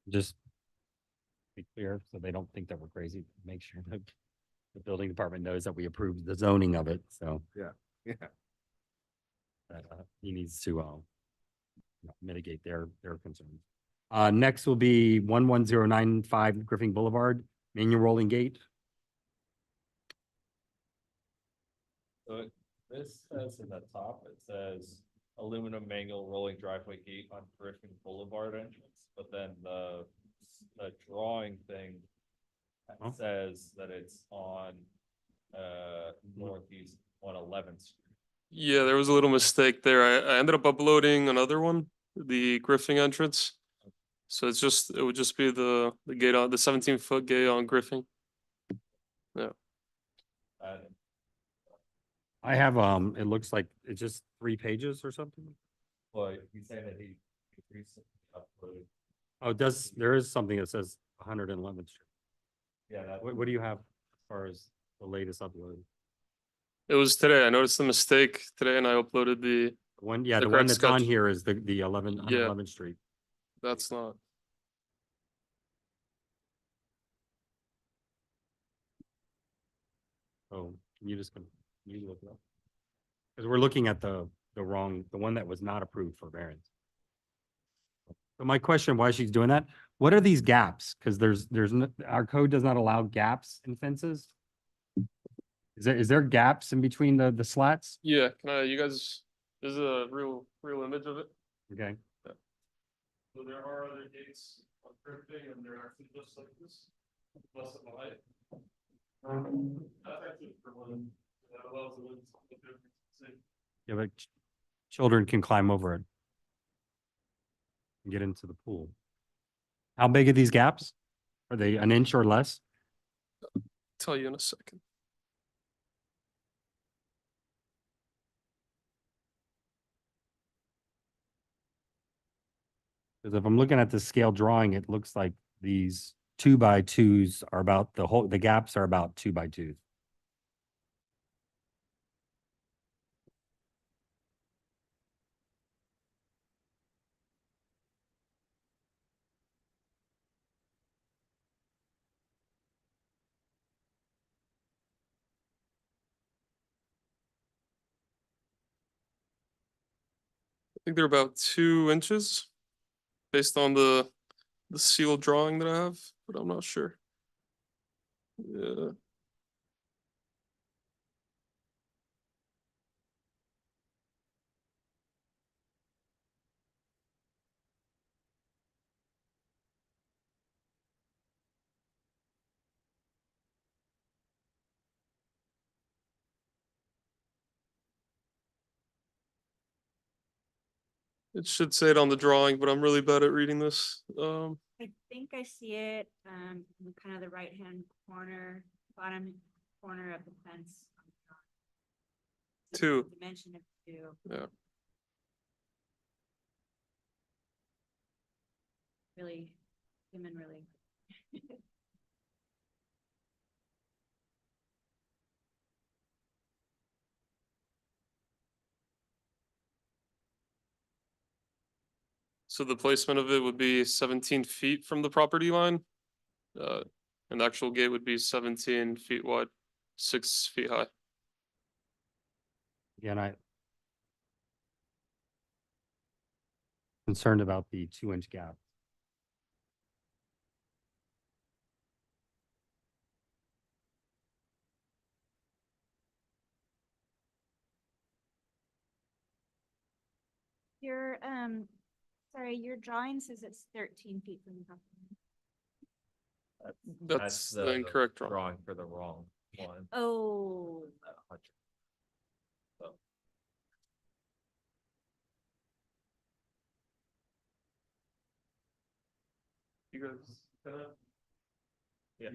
Just be clear so they don't think that we're crazy. Make sure that the building department knows that we approved the zoning of it, so. Yeah. that, he needs to, mitigate their concerns. Next will be 11095 Griffin Boulevard, manual rolling gate. So this says in the top, it says aluminum manual rolling driveway gate on Griffin Boulevard entrance, but then the drawing thing Oh. says that it's on northeast on 11th Street. Yeah, there was a little mistake there. I ended up uploading another one, the Griffin entrance. So it would just be the gate on the 17-foot gate on Griffin. And I have, it looks like it's just 3 pages or something. Well, he's saying that he recently uploaded, Oh, there is something that says 111th Street. yeah, that. What do you have as far as the latest upload? It was today. I noticed the mistake today and I uploaded The The one correct that's on sketch. here is the 111th Street. that's not. Oh, can you look it up? Because we're looking at the one that was not approved for variance. So my question, why she's doing that, what are these gaps? Because our code does not allow gaps in fences. Is there gaps in between the slats? Yeah, you guys, this is a real image of it. Okay, So there are other gates on Griffing and they're actually just like this, less of a height. That's actually for one, that allows the winds to look different. yeah, but children can climb over it and get into the pool. How big are these gaps? Are they an inch or less? Tell you in a second. Because if I'm looking at the scale drawing, it looks like these 2x2s are about the gaps are about 2x2s. I think they're about 2 inches based on the seal drawing that I have, but I'm not sure. Yeah, it should say it on the drawing, but I'm really bad at reading this. I think I see it, in kind of the right-hand corner, bottom corner of the fence. Two. Dimension of 2. Yeah. Really, human really. So the placement of it would be 17 feet from the property line. And the actual gate would be 17 feet wide, 6 feet high. Again, I concerned about the 2-inch gap. Your, sorry, your drawing says it's 13 feet from the property. That's the incorrect drawing. Drawing for the wrong one. Oh, You guys, Yeah.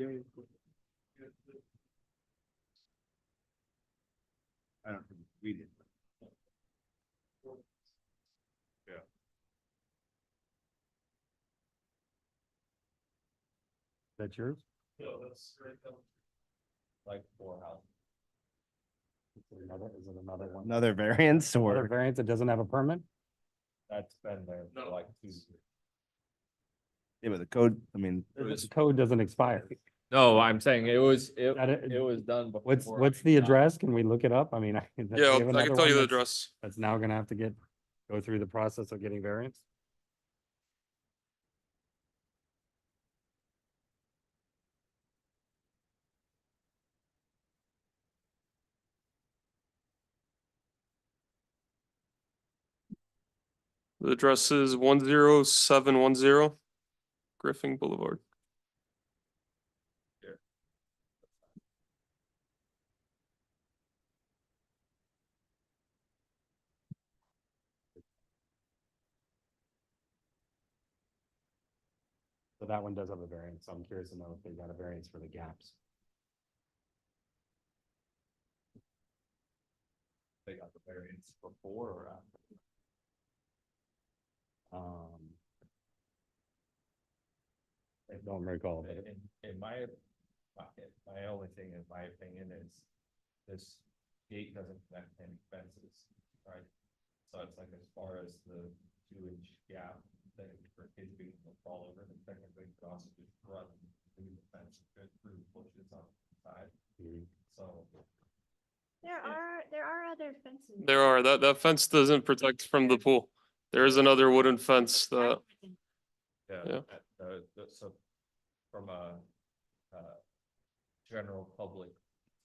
I don't read it. That's yours? Yeah, that's right down. Like 4 houses. Is it another one? Another variance Another or? variance that doesn't have a permit? That's been there for No. like 2 years. Yeah, but the code, I mean, The code doesn't expire. No, I'm saying it was done before. What's the address? Can we look it up? I mean, do we Yeah, have I can another tell one you the that's- address. That's now gonna have to go through the process of getting variance? The address is 10710 Griffin Boulevard. So that one does have a variance. So I'm curious to know if they got a variance for the gaps. They got the variance before or after. don't recall, but In my only thing, in my opinion, is this gate doesn't connect any fences, right? So it's like as far as the 2-inch gap, then for kids being able to fall over, then technically could also just run through the fence, go through the bushes on the side. Mhm. So, There are other fences. There are, that fence doesn't protect from the pool. There is another wooden fence that, Yeah. so from a, general public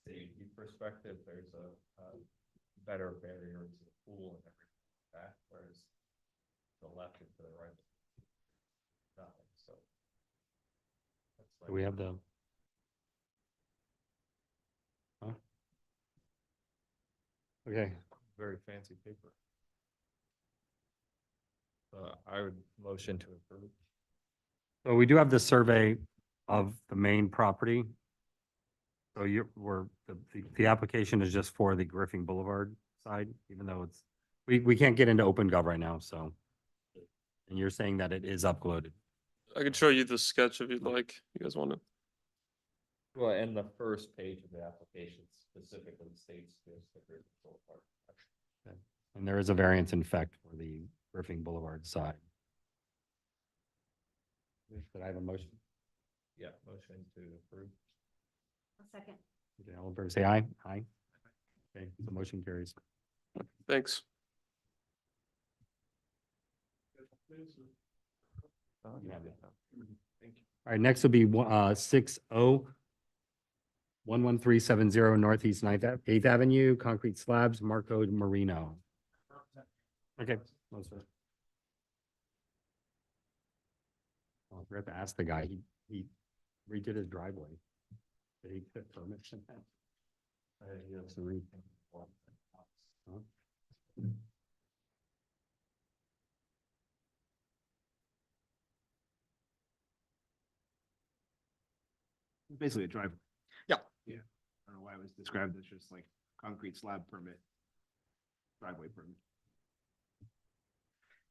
safety perspective, there's a better barrier to the pool and everything like that, whereas the left and to the right. Nothing, so. that's do we like- have the? Huh? Okay, Very fancy paper. I would motion to approve. so we do have the survey of the main property. So the application is just for the Griffin Boulevard side, even though we can't get into OpenGov right now, so. And you're saying that it is uploaded. I could show you the sketch if you'd like, you guys want it. Well, and the first page of the application specifically states this, the Griffin Boulevard. And there is a variance in fact for the Griffin Boulevard side. Did I have a motion? Yeah, motion to approve. A second. Okay, all in favor, say aye. Aye. Okay, the motion carries. Thanks. You have it. All right, next will be 11370 Northeast 8th Avenue, concrete slabs, Marco Marino. Okay. no, sir. Oh, I forgot to ask the guy, he redid his driveway. Did he get permission? He has to read. Huh? Basically a driveway. Yeah. Yeah. I don't know why it was described as just like concrete slab permit. Driveway permit.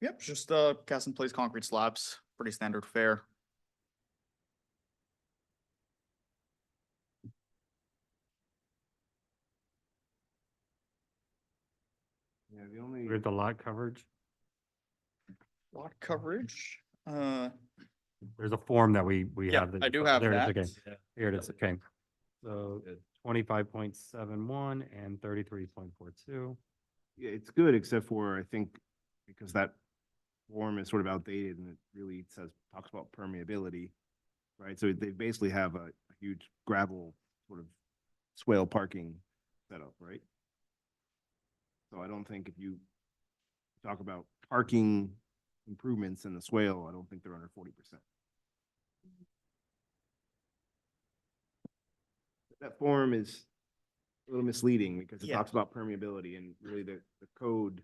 Yep, just cast in place concrete slabs, pretty standard fare. Yeah, the only. With the lot coverage, Lot coverage, there's a form that we Yeah, have. that I you do put- have there it is, that. Okay, here it is, okay. So Good. 25.71 and 33.42. Yeah, it's good, except for I think because that form is sort of outdated and it really talks about permeability. Right, so they basically have a huge gravel sort of swale parking setup, right? So I don't think if you talk about parking improvements in the swale, I don't think they're under 40%. That form is a little misleading because it Yeah. talks about permeability and really the code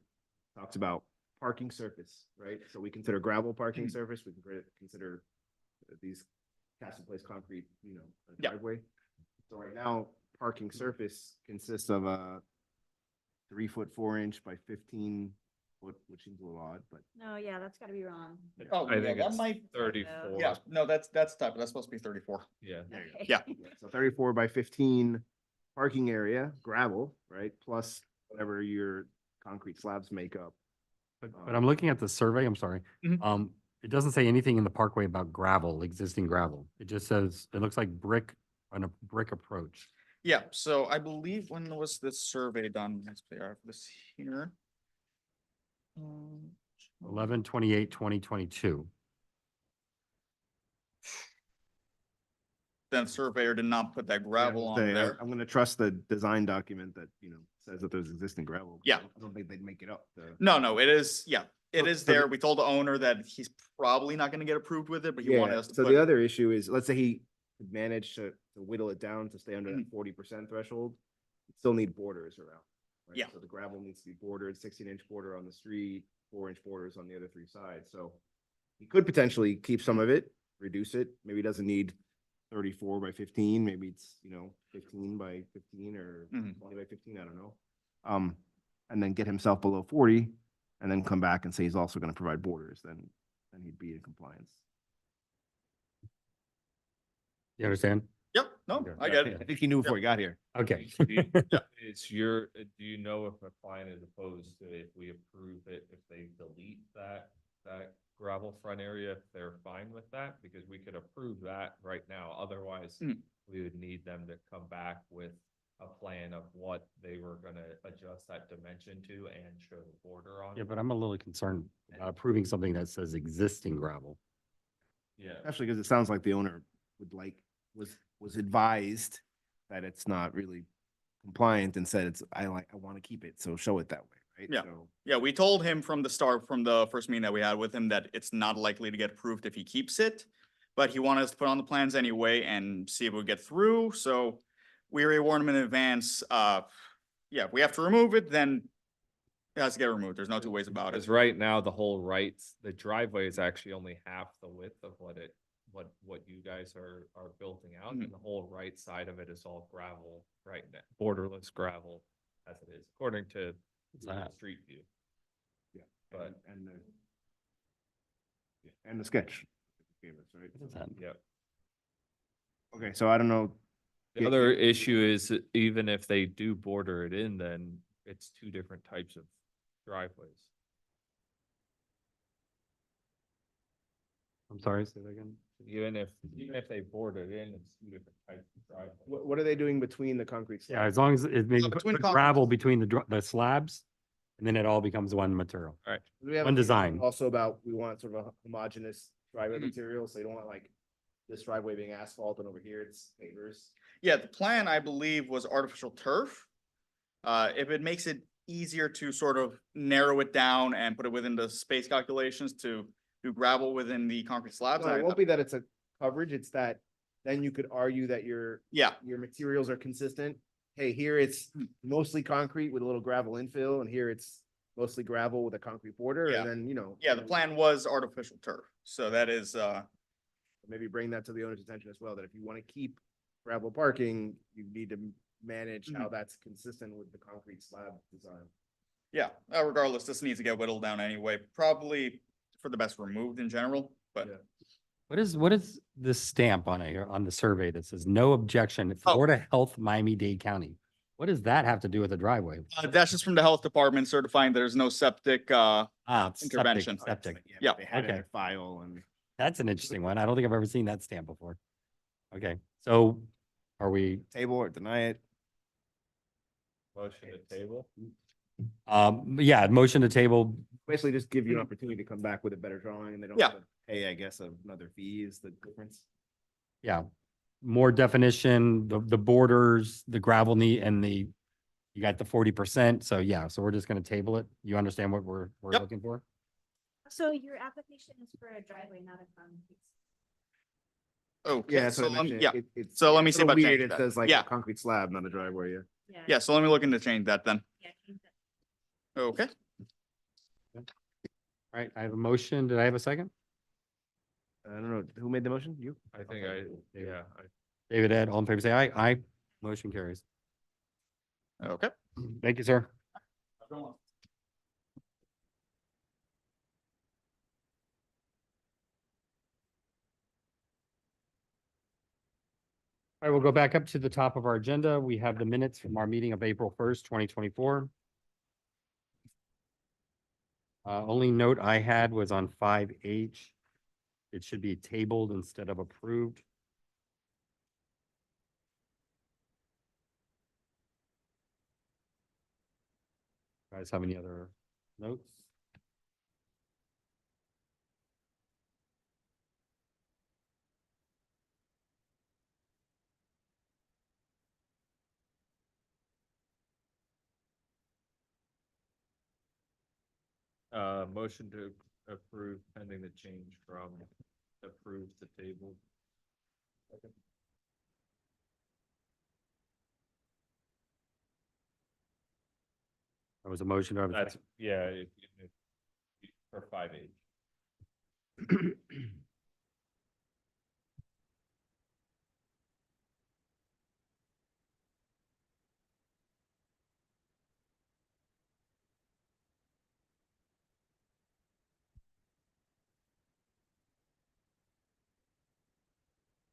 talks about parking surface, right? So we consider gravel parking surface, we can consider these cast in place concrete, a Yeah. driveway. So right now, parking surface consists of a 3-foot 4-inch by 15-foot, which seems a little odd, but No, yeah, that's gotta be wrong. Oh, I yeah, think that it's might- 34. yeah, no, that's type, that's supposed to be 34. Yeah. Okay. Yeah. so 34 by 15 parking area, gravel, right? Plus whatever your concrete slabs make up. But I'm looking at the survey, I'm sorry. Mhm. It doesn't say anything in the parkway about gravel, existing gravel. It just says, it looks like brick on a brick approach. Yeah, so I believe when was this survey done? Let's see, I have this here. 11/28/2022. Then surveyor did not put that gravel on there. I'm gonna trust the design document that, says that there's existing gravel. Yeah. I don't think they'd make it up. No, it is, yeah, it So- is so the- there. We told the owner that he's probably not gonna get approved with it, but he wanted Yeah, us to so put. the other issue is, let's say he could manage to whittle it down to stay under Mm-hmm. that 40% threshold. You'd still need borders around. right? Yeah. So the gravel needs to be bordered, 16-inch border on the street, 4-inch borders on the other 3 sides. So he could potentially keep some of it, reduce it. Maybe he doesn't need 34 by 15, maybe it's, 15 by 15 or Mhm. 20 by 15, I don't know. And then get himself below 40 and then come back and say he's also going to provide borders, then he'd be in compliance. You understand? Yep, no, Okay. I get I it. think he knew before he got here. Okay. It's your, do you know if a client is opposed to if we approve it, if they delete that gravel front area, if they're fine with that? Because we could approve that right now, otherwise Hmm. we would need them to come back with a plan of what they were gonna adjust that dimension to and show the border on Yeah, it. but I'm a little concerned about approving something that says existing gravel. Yeah, Especially because it sounds like the owner would was advised that it's not really compliant and said I want to keep it, so show it that way, right? Yeah. So, Yeah, we told him from the start, from the first meeting that we had with him, that it's not likely to get approved if he keeps it. But he wanted us to put on the plans anyway and see if it would get through, so we already warned him in advance. Yeah, if we have to remove it, then it has to get removed. There's no two ways about it. because right now the whole the driveway is actually only half the width of what you guys are building out, Mhm. and the whole right side of it is all gravel right now, borderless gravel as it is, according to Google that? Street View. yeah, But- and the sketch. Gave us, right? What is that? Yep. Okay, so I don't know. The Yeah, other yeah. issue is that even if they do border it in, then it's two different types of driveways. I'm sorry, say that again. Even if they border it in, it's two different types of driveways. What are they doing between the concrete Yeah, slabs? as long as it means between gravel between the slabs, and then it all becomes one material. All right. Do we have one a design. meeting Also about, we want sort of a homogeneous driveway Mhm. material, so you don't want like this driveway being asphalt and over here it's pavers. Yeah, the plan, I believe, was artificial turf. If it makes it easier to sort of narrow it down and put it within the space calculations to do gravel within the concrete slabs. No, it won't be that it's a coverage, it's that then you could argue that your Yeah, materials are consistent. Hey, here it's mostly concrete with a little gravel infill, and here it's mostly gravel with a concrete border, Yeah. and then, you know. yeah, the plan was artificial turf, so that is, Maybe bring that to the owner's attention as well, that if you want to keep gravel parking, you need to manage how that's consistent with the concrete slab design. yeah, regardless, this needs to get whittled down anyway, probably for the best removed in general, but. Yeah. What is this stamp on it, on the survey that says no objection, Oh. Florida Health, Miami-Dade County? What does that have to do with the driveway? That's just from the health department certifying there's no septic, Ah, it's Intervention. Septic. Yeah, Okay. they had it in Okay. their file and. That's an interesting one. I don't think I've ever seen that stamp before. Okay, so are we, Table or deny it. Motion to table. yeah, motion to table. Basically just give you an opportunity to come back with a better drawing and they don't Yeah. have to pay, I guess, another fee is the difference. Yeah, more definition, the borders, the gravel need and you got the 40%. So yeah, so we're just gonna table it. You understand what we're Yep. looking for? So your application is for a driveway, not a concrete. okay, Yeah, so so let me, yeah, it's. So let me it's see a little about weird, changing It that. says like Yeah. a concrete slab, not a driveway, yeah. yeah, so let me look into change that then. Yeah, change that. Okay, All right, I have a motion. Did I have a second? I don't know, who made the motion? You? I think David, Ed, all in favor, say aye. Aye. Motion carries. okay. Thank you, sir. All right, we'll go back up to the top of our agenda. We have the minutes from our meeting of April 1st, 2024. Only note I had was on 5H. It should be tabled instead of approved. Guys have any other notes? Motion to approve pending the change from approved to table. There was a motion. Do I have a That's, second? yeah, for 5H.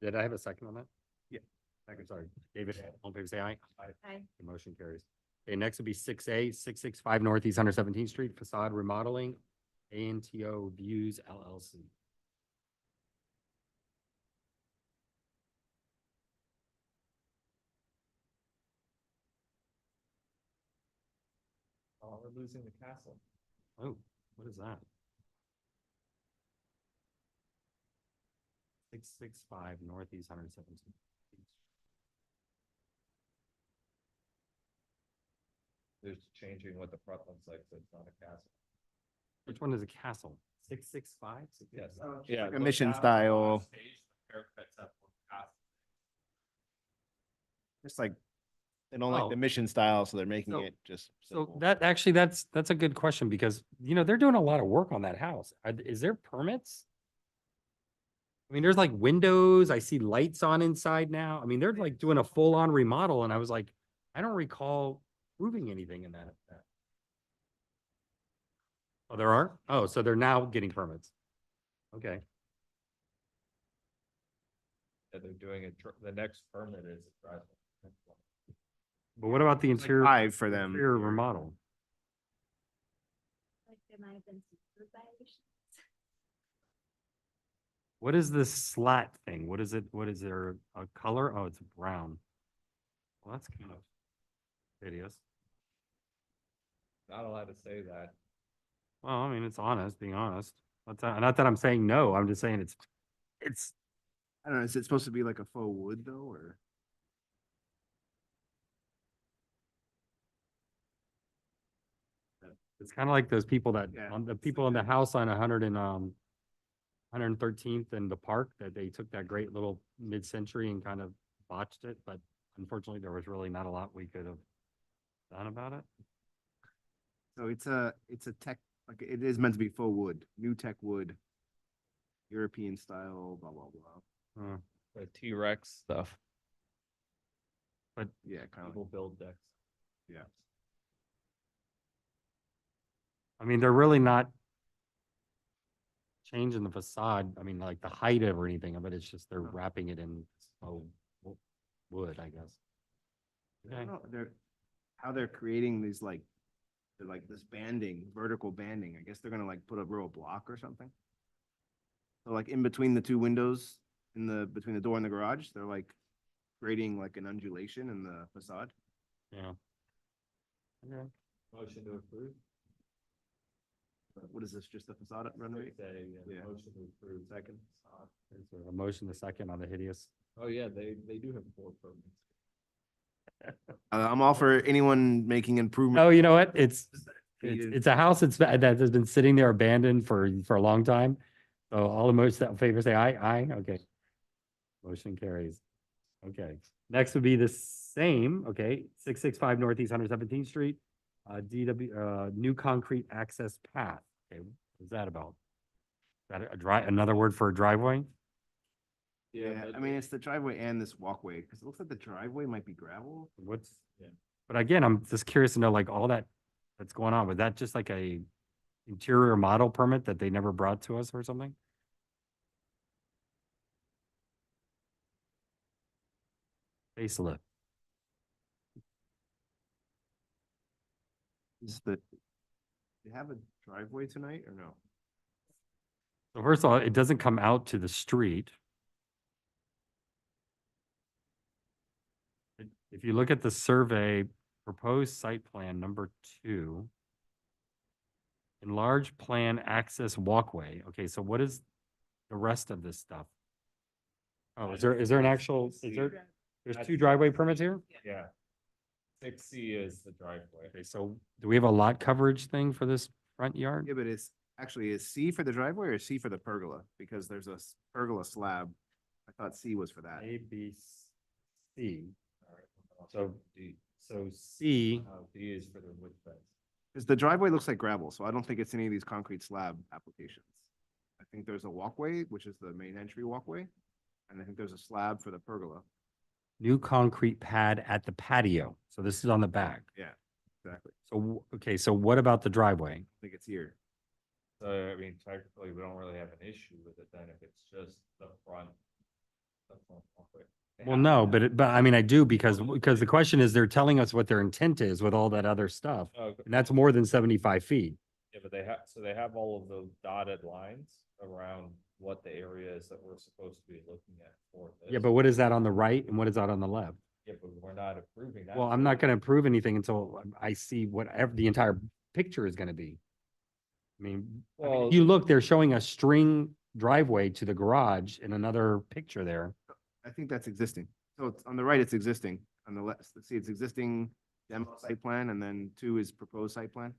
Did I have a second on that? Yeah. Second, sorry. David, all in favor, say aye. Aye. The motion carries. Okay, next would be 6A, 665 Northeast 117th Street facade remodeling, ANTO Views LLC. Oh, we're losing the castle. Oh, what is that? 665 Northeast 117th. There's changing what the front looks like, so it's not a castle. Which one is a castle? 665? Yes. Yeah, like a look mission down on the style. last page, the parapet's up on the castle. Just like, they don't like Oh. the mission style, so they're making So- it just So simple. that actually, that's a good question because, they're doing a lot of work on that house. Is there permits? I mean, there's like windows, I see lights on inside now. I mean, they're like doing a full on remodel and I was like, I don't recall proving anything in that. Oh, there are? Oh, so they're now getting permits. Okay. Yeah, they're doing it, the next permit is a driveway. But what about the It's like interior? 5 for them. Interior remodel. Like there might have been some food violations. What is this slat thing? What is it? What is there a color? Oh, it's brown. Well, that's kind of hideous. Not allowed to say that. Well, I mean, it's honest, being honest. Not that I'm saying no, I'm just saying it's, I don't know, is it supposed to be like a faux wood though, or? it's kind of like those people that, Yeah. on the people in the house on 113th and the park, that they took that great little mid-century and kind of botched it, but unfortunately, there was really not a lot we could have done about it. So it's a tech, like it is meant to be faux wood, new tech wood. European style, blah, blah, blah. The T-Rex stuff. Yeah, kind of, People build decks. yeah. I mean, they're really not changing the facade. I mean, like the height of or anything of it. It's just they're wrapping it in wood, I guess. I Okay. don't know, how they're creating these like, they're like this banding, vertical banding. I guess they're gonna like put a row of block or something. So like in between the two windows, between the door and the garage, they're like creating like an undulation in the facade. Yeah. Okay. Motion to approve. What is this, just the facade runway? Say, Yeah. motion to approve. Second. Is there a motion, a second on the hideous? Oh, yeah, they do have 4 permits. I'm all for anyone making improvement. No, you know what? It's Needed. it's a house that has been sitting there abandoned for a long time. So all the motions that in favor say aye, aye, okay. Motion carries. Okay, next would be the same, okay, 665 Northeast 117th Street, new concrete access path. Okay, what's that about? Is that another word for a driveway? Yeah, I mean, it's the driveway and this walkway, because it looks like the driveway might be gravel. What's, Yeah. but again, I'm just curious to know like all that's going on. Was that just like a interior model permit that they never brought to us or something? Facelift. Is the, you have a driveway tonight or no? So first of all, it doesn't come out to the street. If you look at the survey, proposed site plan number 2, enlarged plan access walkway. Okay, so what is the rest of this stuff? Oh, is there an actual, there's 2 driveway permits here? Yeah. 6C is the driveway. Okay, so do we have a lot coverage thing for this front yard? Yeah, but it's actually, is C for the driveway or C for the pergola? Because there's a pergola slab. I thought C was for that. A, B, C. All right, So- D. So C, D is for the wood fence. Because the driveway looks like gravel, so I don't think it's any of these concrete slab applications. I think there's a walkway, which is the main entry walkway, and I think there's a slab for the pergola. new concrete pad at the patio. So this is on the back. Exactly. So, okay, so what about the driveway? I think it's here. So, I mean, technically, we don't really have an issue with it then if it's just the They Well, have no, to have- but I mean, I do because the question is they're telling us what their intent is with all that other stuff. Oh, And that's more than 75 feet. Yeah, but they have all of those dotted lines around what the area is that we're supposed to be looking at for this. Yeah, but what is that on the right and what is that on the left? Yeah, but we're not approving that. Well, I'm not gonna approve anything until I see whatever the entire picture is gonna be. I mean, Well- if you look, they're showing a string driveway to the garage in another picture there. I think that's existing. So it's on the right, it's existing. On the left, let's see, it's existing demo site plan, and then 2 is proposed site plan.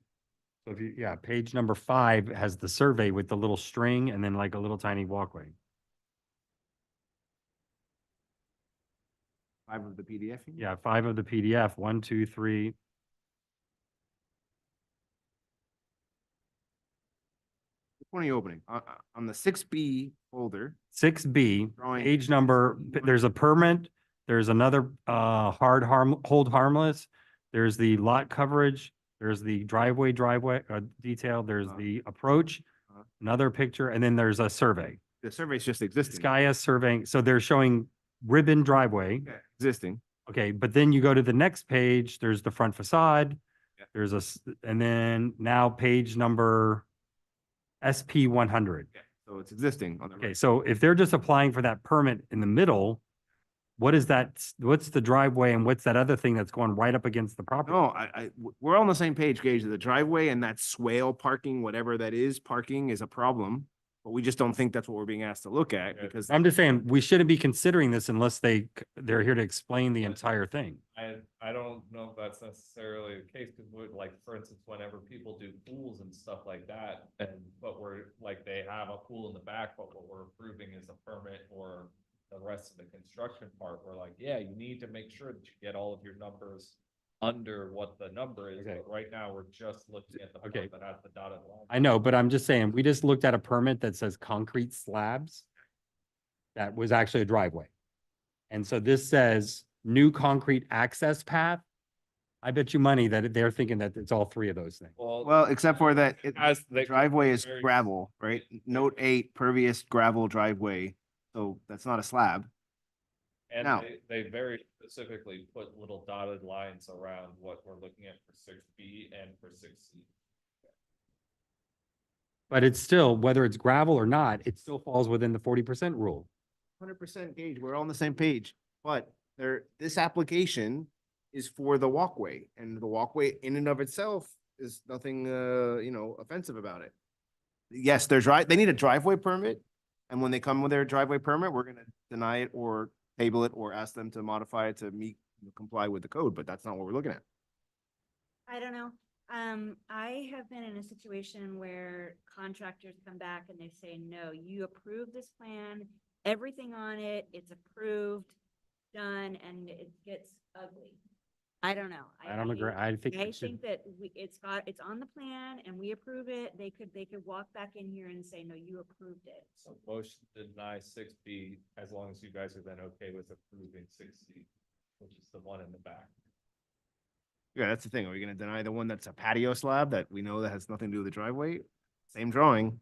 So if you, yeah, page number 5 has the survey with the little string and then like a little tiny walkway. 5 of the PDF. you mean? Yeah, 5 of the PDF, 1, 2, 3. Which one are you opening? On the 6B folder, 6B, Drawing. page number, there's a permit, there's another hold harmless, there's the lot coverage, there's the driveway detail, there's Uh-huh. the approach, Uh-huh. another picture, and then there's a survey. the survey is just existing. Skya surveying, so they're showing ribbon driveway. Yeah, existing. Okay, but then you go to the next page, there's the front facade. Yeah. There's and then now page number SP 100. Yeah, so it's existing on the Okay, right. so if they're just applying for that permit in the middle, what is that, what's the driveway and what's that other thing that's going right up against the property? No, we're on the same page, Gage. The driveway and that swale parking, whatever that is, parking is a problem. But we just don't think that's what we're being asked to look at Okay. because I'm just saying, we shouldn't be considering this unless they're here to explain the entire thing. I don't know if that's necessarily the case, because like, for instance, whenever people do pools and stuff like that, but we're, like, they have a pool in the back, but what we're approving is a permit or the rest of the construction part, we're like, yeah, you need to make sure that you get all of your numbers under what the number is, Okay. but right now, we're just looking at the Okay. part that has the dotted line. I know, but I'm just saying, we just looked at a permit that says concrete slabs. That was actually a driveway. And so this says new concrete access path. I bet you money that they're thinking that it's all 3 of those things. well, except for that As the they- driveway is very- gravel, right? Note 8, pervious gravel driveway. So that's not a slab. And Now- they very specifically put little dotted lines around what we're looking at for 6B and for 6C. But it's still, whether it's gravel or not, it still falls within the 40% rule. 100% Gage, we're all on the same page, but this application is for the walkway, and the walkway in and of itself is nothing, offensive about it. Yes, they need a driveway permit, and when they come with their driveway permit, we're gonna deny it or table it or ask them to modify it to comply with the code, but that's not what we're looking at. I don't know. I have been in a situation where contractors come back and they say, no, you approve this plan, everything on it, it's approved, done, and it gets ugly. I don't know. I don't agree. I think I we should, think that it's on the plan and we approve it. They could walk back in here and say, no, you approved it. So motion to deny 6B, as long as you guys are then okay with approving 6C, which is the one in the back. Yeah, that's the thing. Are we gonna deny the one that's a patio slab that we know that has nothing to do with the driveway? Same drawing.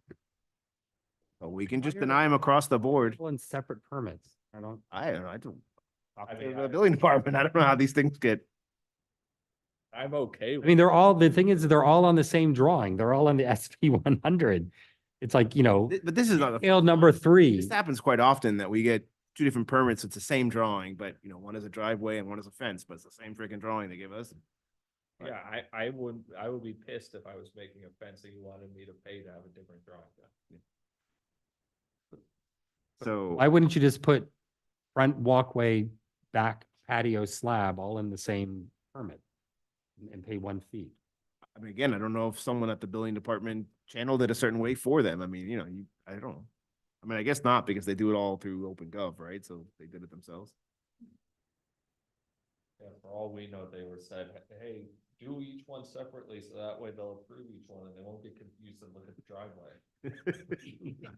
So we can just deny them across the board. people in separate permits. I don't, I don't know, I don't. Talk I to mean, the building department. I don't know how these things get. I'm okay I with. mean, the thing is, they're all on the same drawing. They're all on the SP 100. It's like, But this is not, scale number 3. this happens quite often that we get 2 different permits. It's the same drawing, but one is a driveway and one is a fence, but it's the same freaking drawing they give us. Yeah, I would be pissed if I was making a fence and you wanted me to pay to have a different drawing done. So. Why wouldn't you just put front walkway, back patio slab all in the same permit and pay 1 fee? I mean, again, I don't know if someone at the building department channeled it a certain way for them. I mean, I don't know. I mean, I guess not because they do it all through OpenGov, right? So they did it themselves. Yeah, for all we know, they were said, hey, do each one separately, so that way they'll approve each one and they won't get confused and look at the driveway.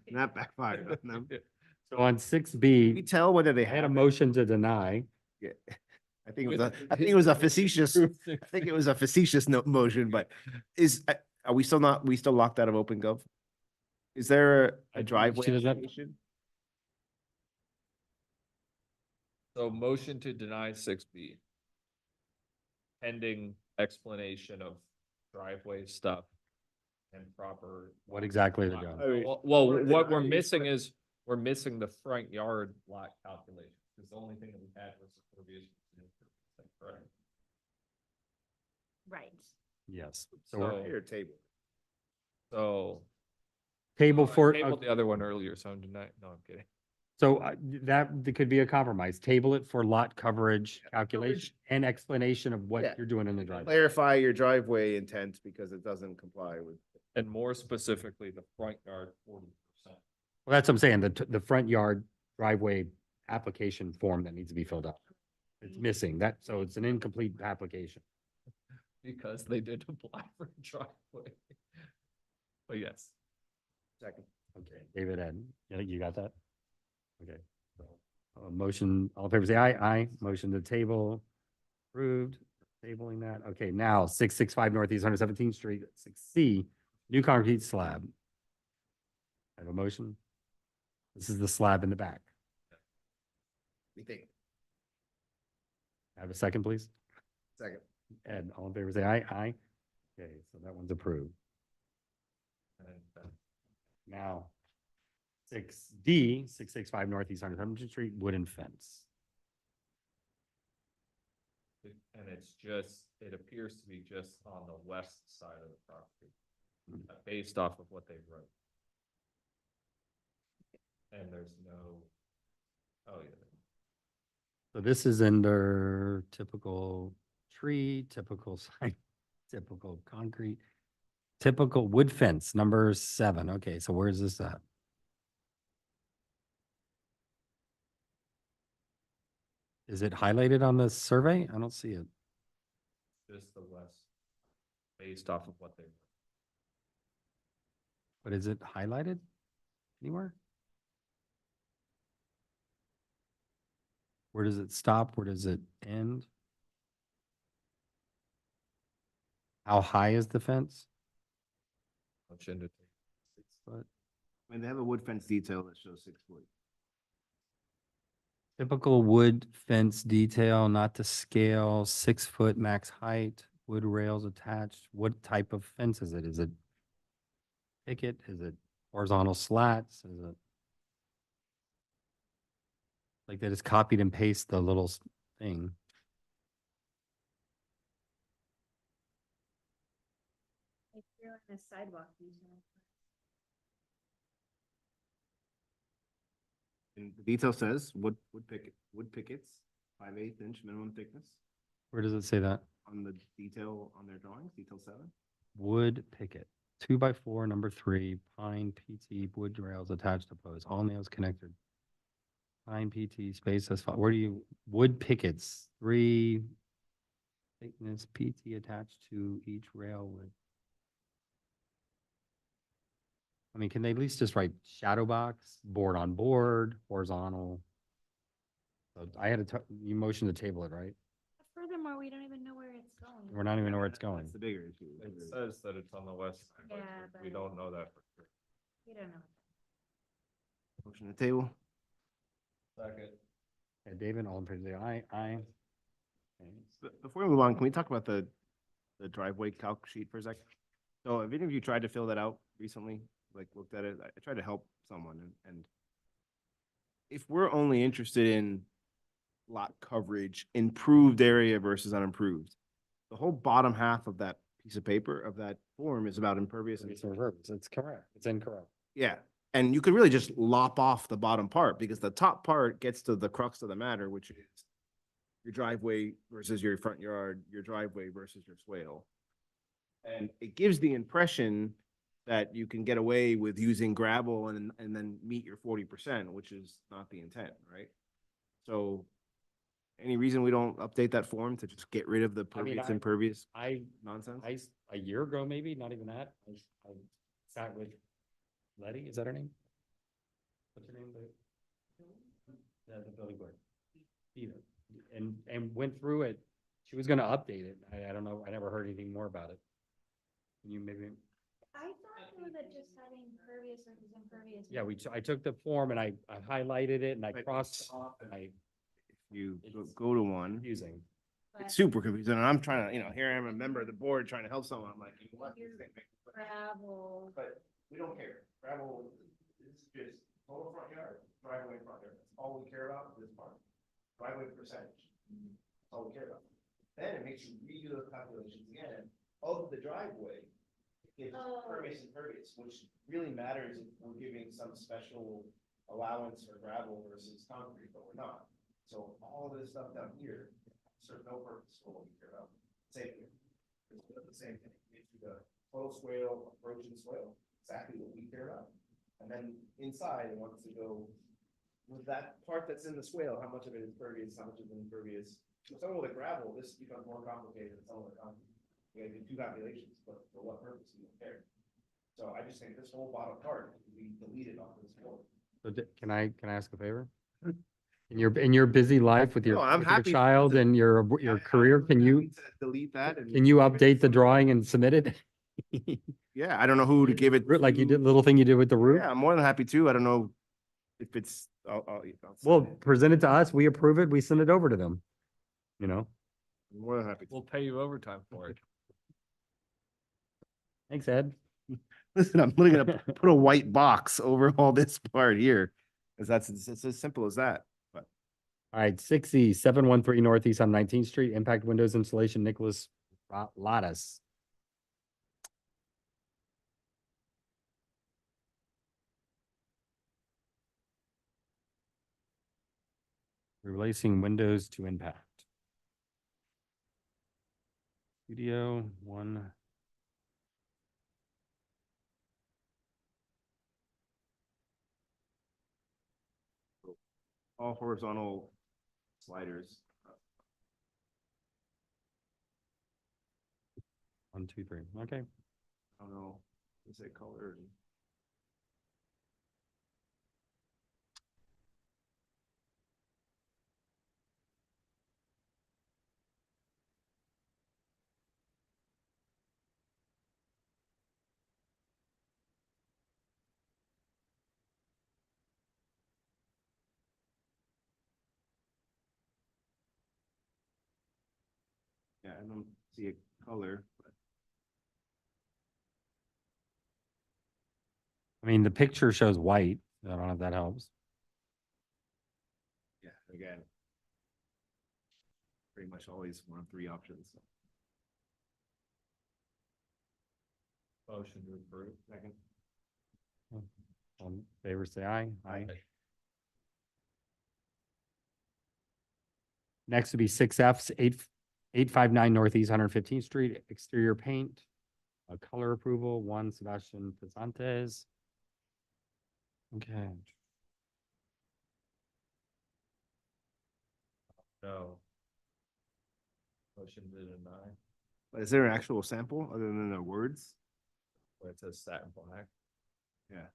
And that backfired on them. So on Can we 6B, tell whether they I had a had motion to deny. Yeah. I think it was a facetious, I think it was a facetious motion, but are we still locked out of OpenGov? Is there I a think driveway? she does that. application? So motion to deny 6B. Pending explanation of driveway stuff and proper. What exactly are they lot- doing? Well, what we're missing is, we're missing the front yard lot calculation, because the only thing that we had was the previous. Correct. Right. Yes. So we're Your table. So. table I for, tabled the other one earlier, so I'm denying, no, I'm kidding. so that could be a compromise. Table it for lot coverage calculation and explanation of what Yeah. you're doing in the driveway. Clarify your driveway intent because it doesn't comply with. And more specifically, the front yard 40%. Well, that's what I'm saying, the front yard driveway application form that needs to be filled out. It's missing that, so it's an incomplete application. Because they did apply for a driveway. But yes. Second. Okay, David, Ed, you got that? Okay. So, motion, all in favor, say aye. Aye. Motion to table, approved, tabling that. Okay, now 665 Northeast 117th Street, 6C, new concrete slab. I have a motion. This is the slab in the back. We think. Have a second, please. Second. Ed, all in favor, say aye. Aye. Okay, so that one's approved. And Now, 6D, 665 Northeast 117th Street, wooden fence. And it's just, it appears to be just on the west side of the property, based off of what they wrote. And there's no, oh yeah. So this is under typical tree, typical sign, typical concrete, typical wood fence, number 7. Okay, so where's this at? Is it highlighted on the survey? I don't see it. Just the west, based off of what they wrote. But is it highlighted anywhere? Where does it stop? Where does it end? How high is the fence? Motion to 6 foot. I mean, they have a wood fence detail that shows 6 foot. Typical wood fence detail, not to scale, 6 foot max height, wood rails attached. What type of fence is it? Is it picket? Is it horizontal slats? Is it? Like they just copied and paste the little thing. They threw in a sidewalk detail. And the detail says wood pickets, 5/8 inch minimum thickness Where does it say that? on the detail on their drawings, detail 7. Wood picket, 2x4, number 3, pine PT, wood rails attached to post, all nails connected. Pine PT, space as, where do you, wood pickets, 3 thickness PT attached to each rail with. I mean, can they at least just write shadow box, board on board, horizontal? So I had you motioned to table it, right? Furthermore, we don't even know where it's going. We're not even know where it's going. That's the bigger issue. It says that it's on the west side, but Yeah, we but- don't know that for sure. We don't know. Motion to table. Second. Okay, David, all in favor, say aye. Aye. Okay. But before we move on, can we talk about the driveway calc sheet for a second? So have any of you tried to fill that out recently? Like looked at it? I tried to help someone and if we're only interested in lot coverage, improved area versus unimproved, the whole bottom half of that piece of paper of that form is about impervious. and- It's correct. It's incorrect. Yeah, and you could really just lop off the bottom part because the top part gets to the crux of the matter, which is your driveway versus your front yard, your driveway versus your swale. And it gives the impression that you can get away with using gravel and then meet your 40%, which is not the intent, right? So any reason we don't update that form to just get rid of the I mean, pervious, I- impervious I nonsense? a year ago, maybe, not even that, I sat with Letty, is that her name? What's her name? The building board. Either, and went through it. She was gonna update it. I don't know, I never heard anything more about it. Can you maybe, I thought though that just having pervious versus impervious. yeah, I took the form and I highlighted it and I Right. crossed it off and I, you It's go to one. Confusing. but It's super confusing, and I'm trying to, here I am, a member of the board trying to help someone, I'm like, you know what? this thing makes- gravel, But we don't care, gravel is just total front yard, driveway front yard, that's all we care about, this part. Driveway percentage, that's all we care about. Then it makes you redo those calculations again, of the driveway. It's Oh. pervious and impervious, which really matters if we're giving some special allowance for gravel versus concrete, but we're not. So all of this stuff down here serves no purpose for what we care about. Same here. It's the same thing. It's the flow swale, approach and swale, exactly what we care about. And then inside, it wants to go with that part that's in the swale, how much of it is pervious, how much is impervious. So some of the gravel, this becomes more complicated than some of the concrete. We gotta do two calculations, but for what purpose, we don't care. So I just think this whole bottom part, we deleted off this floor. So can I ask a favor? In your busy life with your, No, I'm with your happy child to- and your career, can you, Delete that and. can you update the drawing and submit it? Yeah, I don't know who to give it. Like you to. did, little thing you did with the roof? Yeah, I'm more than happy to. I don't know if it's, I'll send Well, it. present it to us, we approve it, we send it over to them. You know? I'm more than happy. to. We'll pay you overtime for it. Thanks, Ed. Listen, I'm literally gonna put a white box over all this part here. Cause it's as simple as that. But All right, 6E, 713 Northeast on 19th Street, impact windows installation, Nicholas Ladas. Replacing windows to impact. Studio 1. all horizontal sliders. 1, 2, 3. Okay. I don't know, is it colored? Yeah, I don't see a color, but I mean, the picture shows white. I don't know if that helps. yeah, again. Pretty much always one of three options. Motion to approve. Second. All in favor, say aye. Aye. Next would be 6Fs, 859 Northeast 115th Street, exterior paint. Color approval, 1 Sebastian Pisantes. Okay. No. Motion to deny, Is there an actual sample other than the words? where it says satin black. Yeah.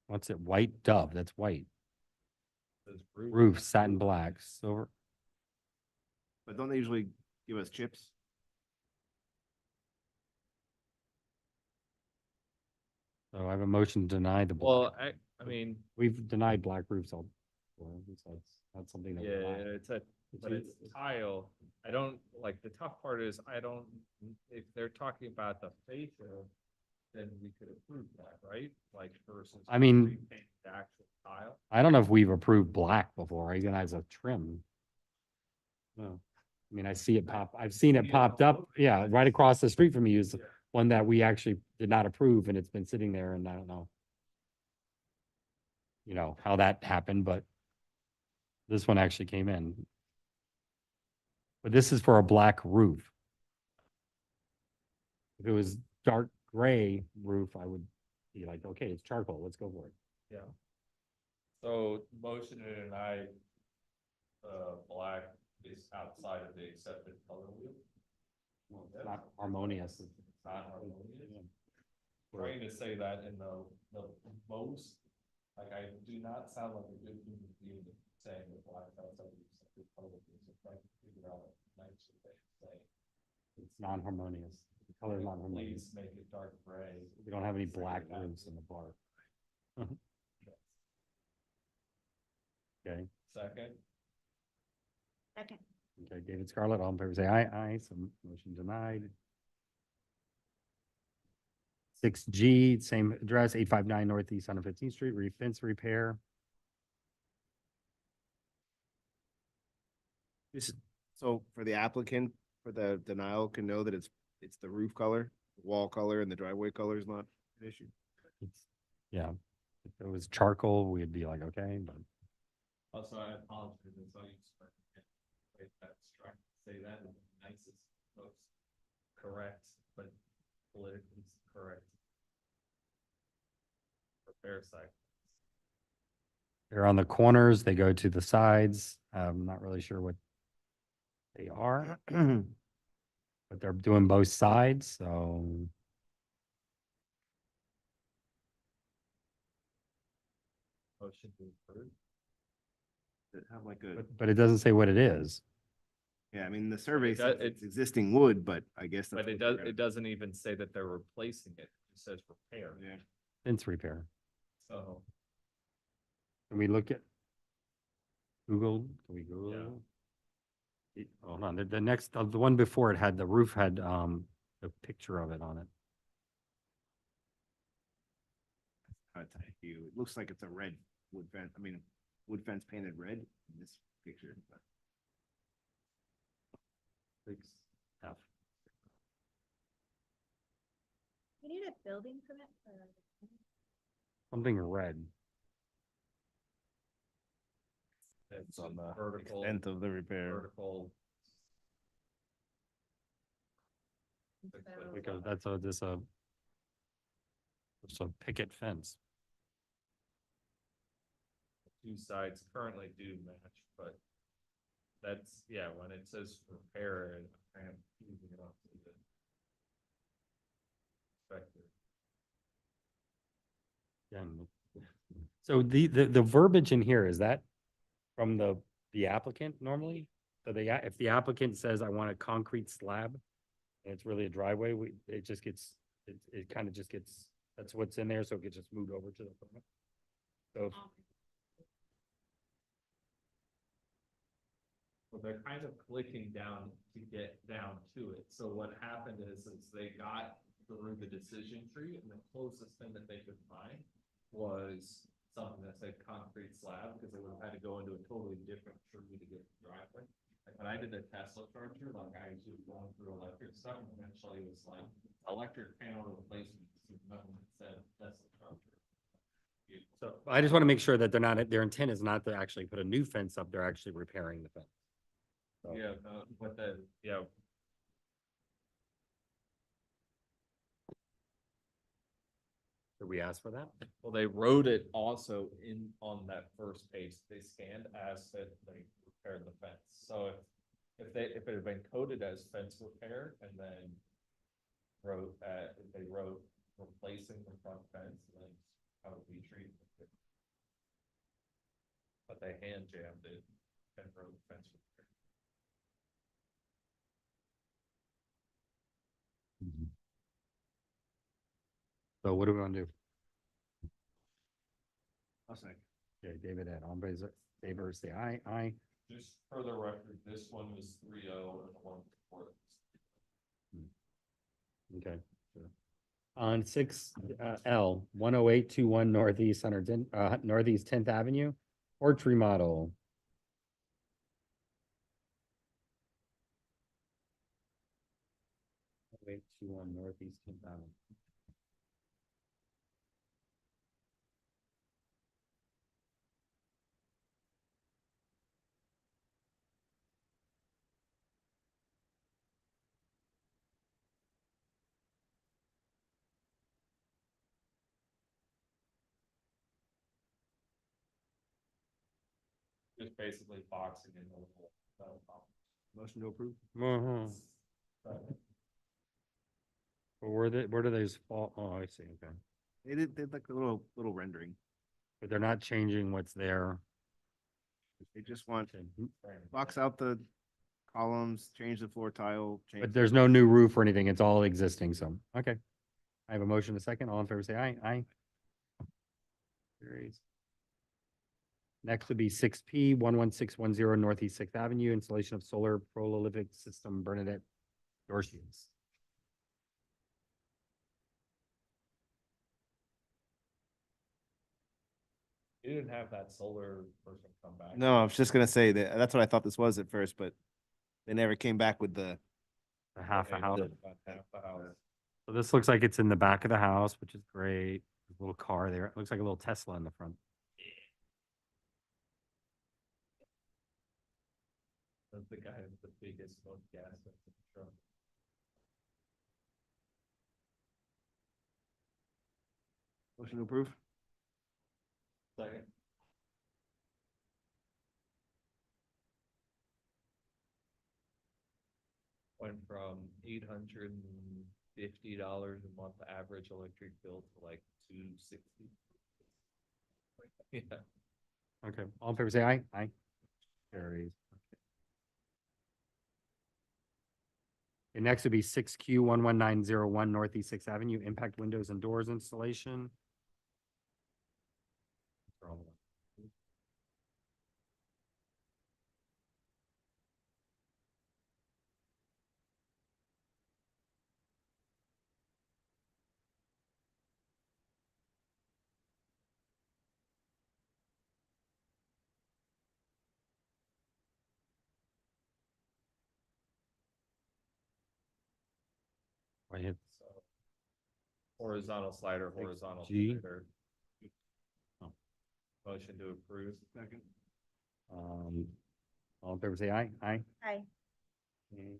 What's it? White dove, that's white. Says Roof, satin black, silver. But don't they usually give us chips? So I have a motion to deny the. black. Well, I mean, We've denied black roofs all. before, so it's not something that. yeah, we allow. it's a, It's but it's easy. tile. I don't, like, the tough part is I don't, if they're talking about the facial, then we could approve that, right? Like versus. I mean- repaint the actual tile. I don't know if we've approved black before, even as a trim. No, I mean, I see it pop, I've seen it popped up, yeah, right across the street from you is Yeah. one that we actually did not approve and it's been sitting there and I don't know. You know, how that happened, but this one actually came in. But this is for a black roof. If it was dark gray roof, I would be like, okay, it's charcoal, let's go for it. Yeah. So motion to deny, black is outside of the accepted color wheel. Well, it's not harmonious. It's not harmonious. Trying to say that in the most, like, I do not sound like a good human being saying that black is outside of the accepted color wheel. So trying to figure out a nice way to say. It's non-harmonious. The color is not harmonious. Please make it dark gray. We don't have any Figure black it out. roofs in the bar. Okay, Second, Second. Okay, David Scarlett, all in favor, say aye. Aye, so motion denied. 6G, same address, 859 Northeast 115th Street, fence repair. This, so for the applicant, for the denial can know that it's the roof color, wall color and the driveway color is not an issue. It's- Yeah, if it was charcoal, we'd be like, okay, but Also, I apologize, it's all you expect. Wait, that's trying to say that in the nicest, most correct, but politically correct. Repair site. they're on the corners, they go to the sides. I'm not really sure what they are. But they're doing both sides, so Motion to approve. That have like a, but it doesn't say what it is. yeah, I mean, the survey does- says it's existing wood, but I guess. that's But it what does, they're it doesn't even say that they're replacing it. It says repair. Yeah. Fence repair. So, Can we look at Google? Can we Google? Hold on, the next, the one before it had, the roof had, a picture of it on it. Hard to view. It looks like it's a red wood fence, I mean, wood fence painted red in this picture. but- F. You need a building permit for. Something red. It's on the vertical. Extent of the repair. Vertical. Because that's it's a picket fence. Two sides currently do match, but that's, yeah, when it says repair, and I am using it off to the inspector. So the verbiage in here, is that from the applicant normally? So if the applicant says, I want a concrete slab, and it's really a driveway, it just gets, it kind of just gets, that's what's in there, so it gets just moved over to the permit. So, Well, they're kind of clicking down to get down to it. So what happened is they got through the decision tree, and the closest thing that they could find was something that said concrete slab, because they would have had to go into a totally different tree to get the driveway. Like when I did a Tesla charger, like I was just going through electric stuff, and eventually it was like electric panel replacement, so nothing that said Tesla charger. so I just want to make sure that they're not, their intent is not to actually put a new fence up, they're actually repairing the fence. So- Yeah, but the, yeah, Did we ask for that? Well, they wrote it also in, on that first page they scanned as that they repaired the fence. So if it had been coded as fence repair and then if they wrote replacing the front fence, then how would we treat it? But they hand jammed it and wrote fence repair. So what do we want to do? I'll second. Okay, David had on favor, say aye, aye. just for the record, this one was 3-0 and the one before it was Okay. Sure. On 6L, 10821 Northeast Northeast 10th Avenue, porch remodel. Wait, 21 Northeast 10th Avenue. just basically boxing in the little metal box. Motion to approve? Where do those fall? Oh, I see, okay. They did like a little rendering. But they're not changing what's there. They just want, Okay. box out the columns, change the floor tile, change. But there's no new roof or anything, it's all existing, so, okay. I have a motion, a second, all in favor, say aye, aye. Carries. Next would be 6P 11610 Northeast Sixth Avenue, installation of solar prolific system Bernadette door shields. You didn't have that solar person come back. No, I was just gonna say that, that's what I thought this was at first, but they never came back with the, A half a They house. did about half the house. So this looks like it's in the back of the house, which is great. There's a little car there. It looks like a little Tesla in the front. That's the guy with the biggest smoke gas in the truck. motion to approve? Second. Went from $850 a month average electric bill to like $260. Yeah. Okay, all in favor, say aye. Aye. Carries. Okay, next would be 6Q 11901 Northeast Sixth Avenue, impact windows and doors installation. I hit So horizontal slider, horizontal G. slider. Oh. Motion to approve. Second. All in favor, say aye. Aye. Hi. Okay,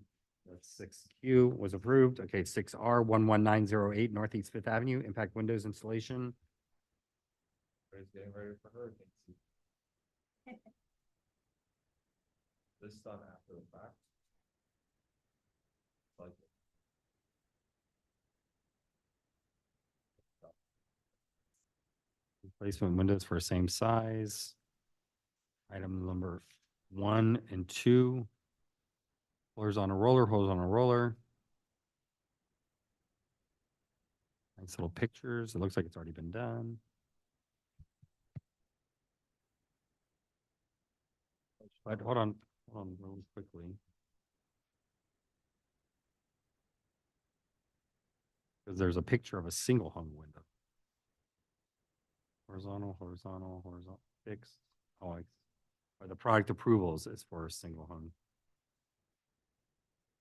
that's 6Q was approved. Okay, 6R 11908 Northeast Fifth Avenue, impact windows installation. Everybody's getting ready for hurricane season. This done after the fact. Like it. Replacement windows for same size. Item number 1 and 2. Floors on a roller, hose on a roller. Nice little pictures. It looks like it's already been done. But hold on really quickly. Because there's a picture of a single hung window. Horizontal, horizontal, horizontal, fixed. Oh, or the product approvals is for a single hung.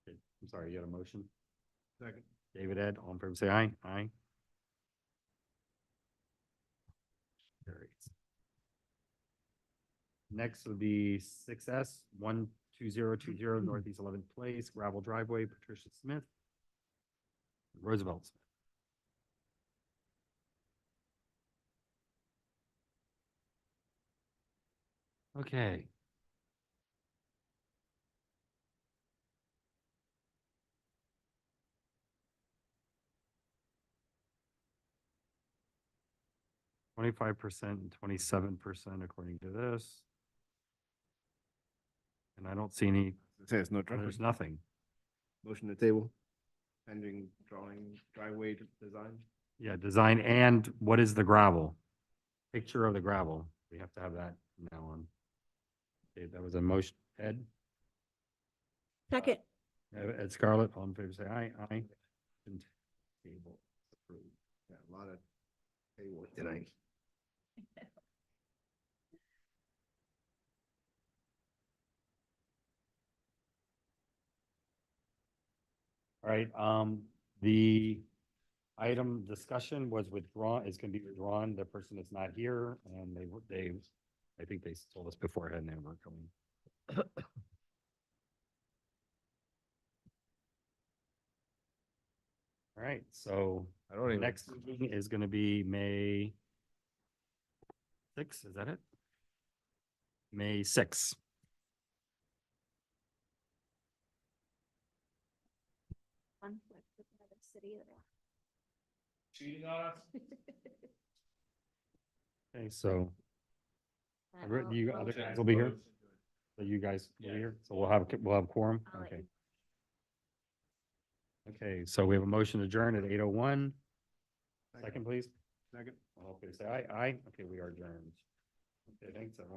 Okay, I'm sorry, you had a motion? Second. David, Ed, all in favor, say aye. Aye. Carries. Next would be 6S 12020 Northeast 11th Place, gravel driveway, Patricia Smith. Roosevelt Smith. Okay. %, and 27% according to this. And I don't see any, It says no driveway. there's nothing. Motion to table. Pending drawing driveway design. Yeah, design and what is the gravel? Picture of the gravel. We have to have that from now on. Okay, that was a motion. Ed? Second. Ed Scarlett, all in favor, say aye. Aye. And table approved. Yeah, a lot of table tonight. All right, the item discussion was withdrawn, is gonna be withdrawn. The person is not here and I think they told us beforehand they weren't coming. All right, so I don't the even. next meeting is gonna be May 6th, is that it? May 6th. Cheating on us? Okay, so you other guys will be here? So you guys will be here? So we'll have quorum? I'll let Okay. you- Okay, so we have a motion to adjourn at 8:01. Second, please. Second. All in favor, say aye. Aye. Okay, we are adjourned. Okay, thanks, everyone.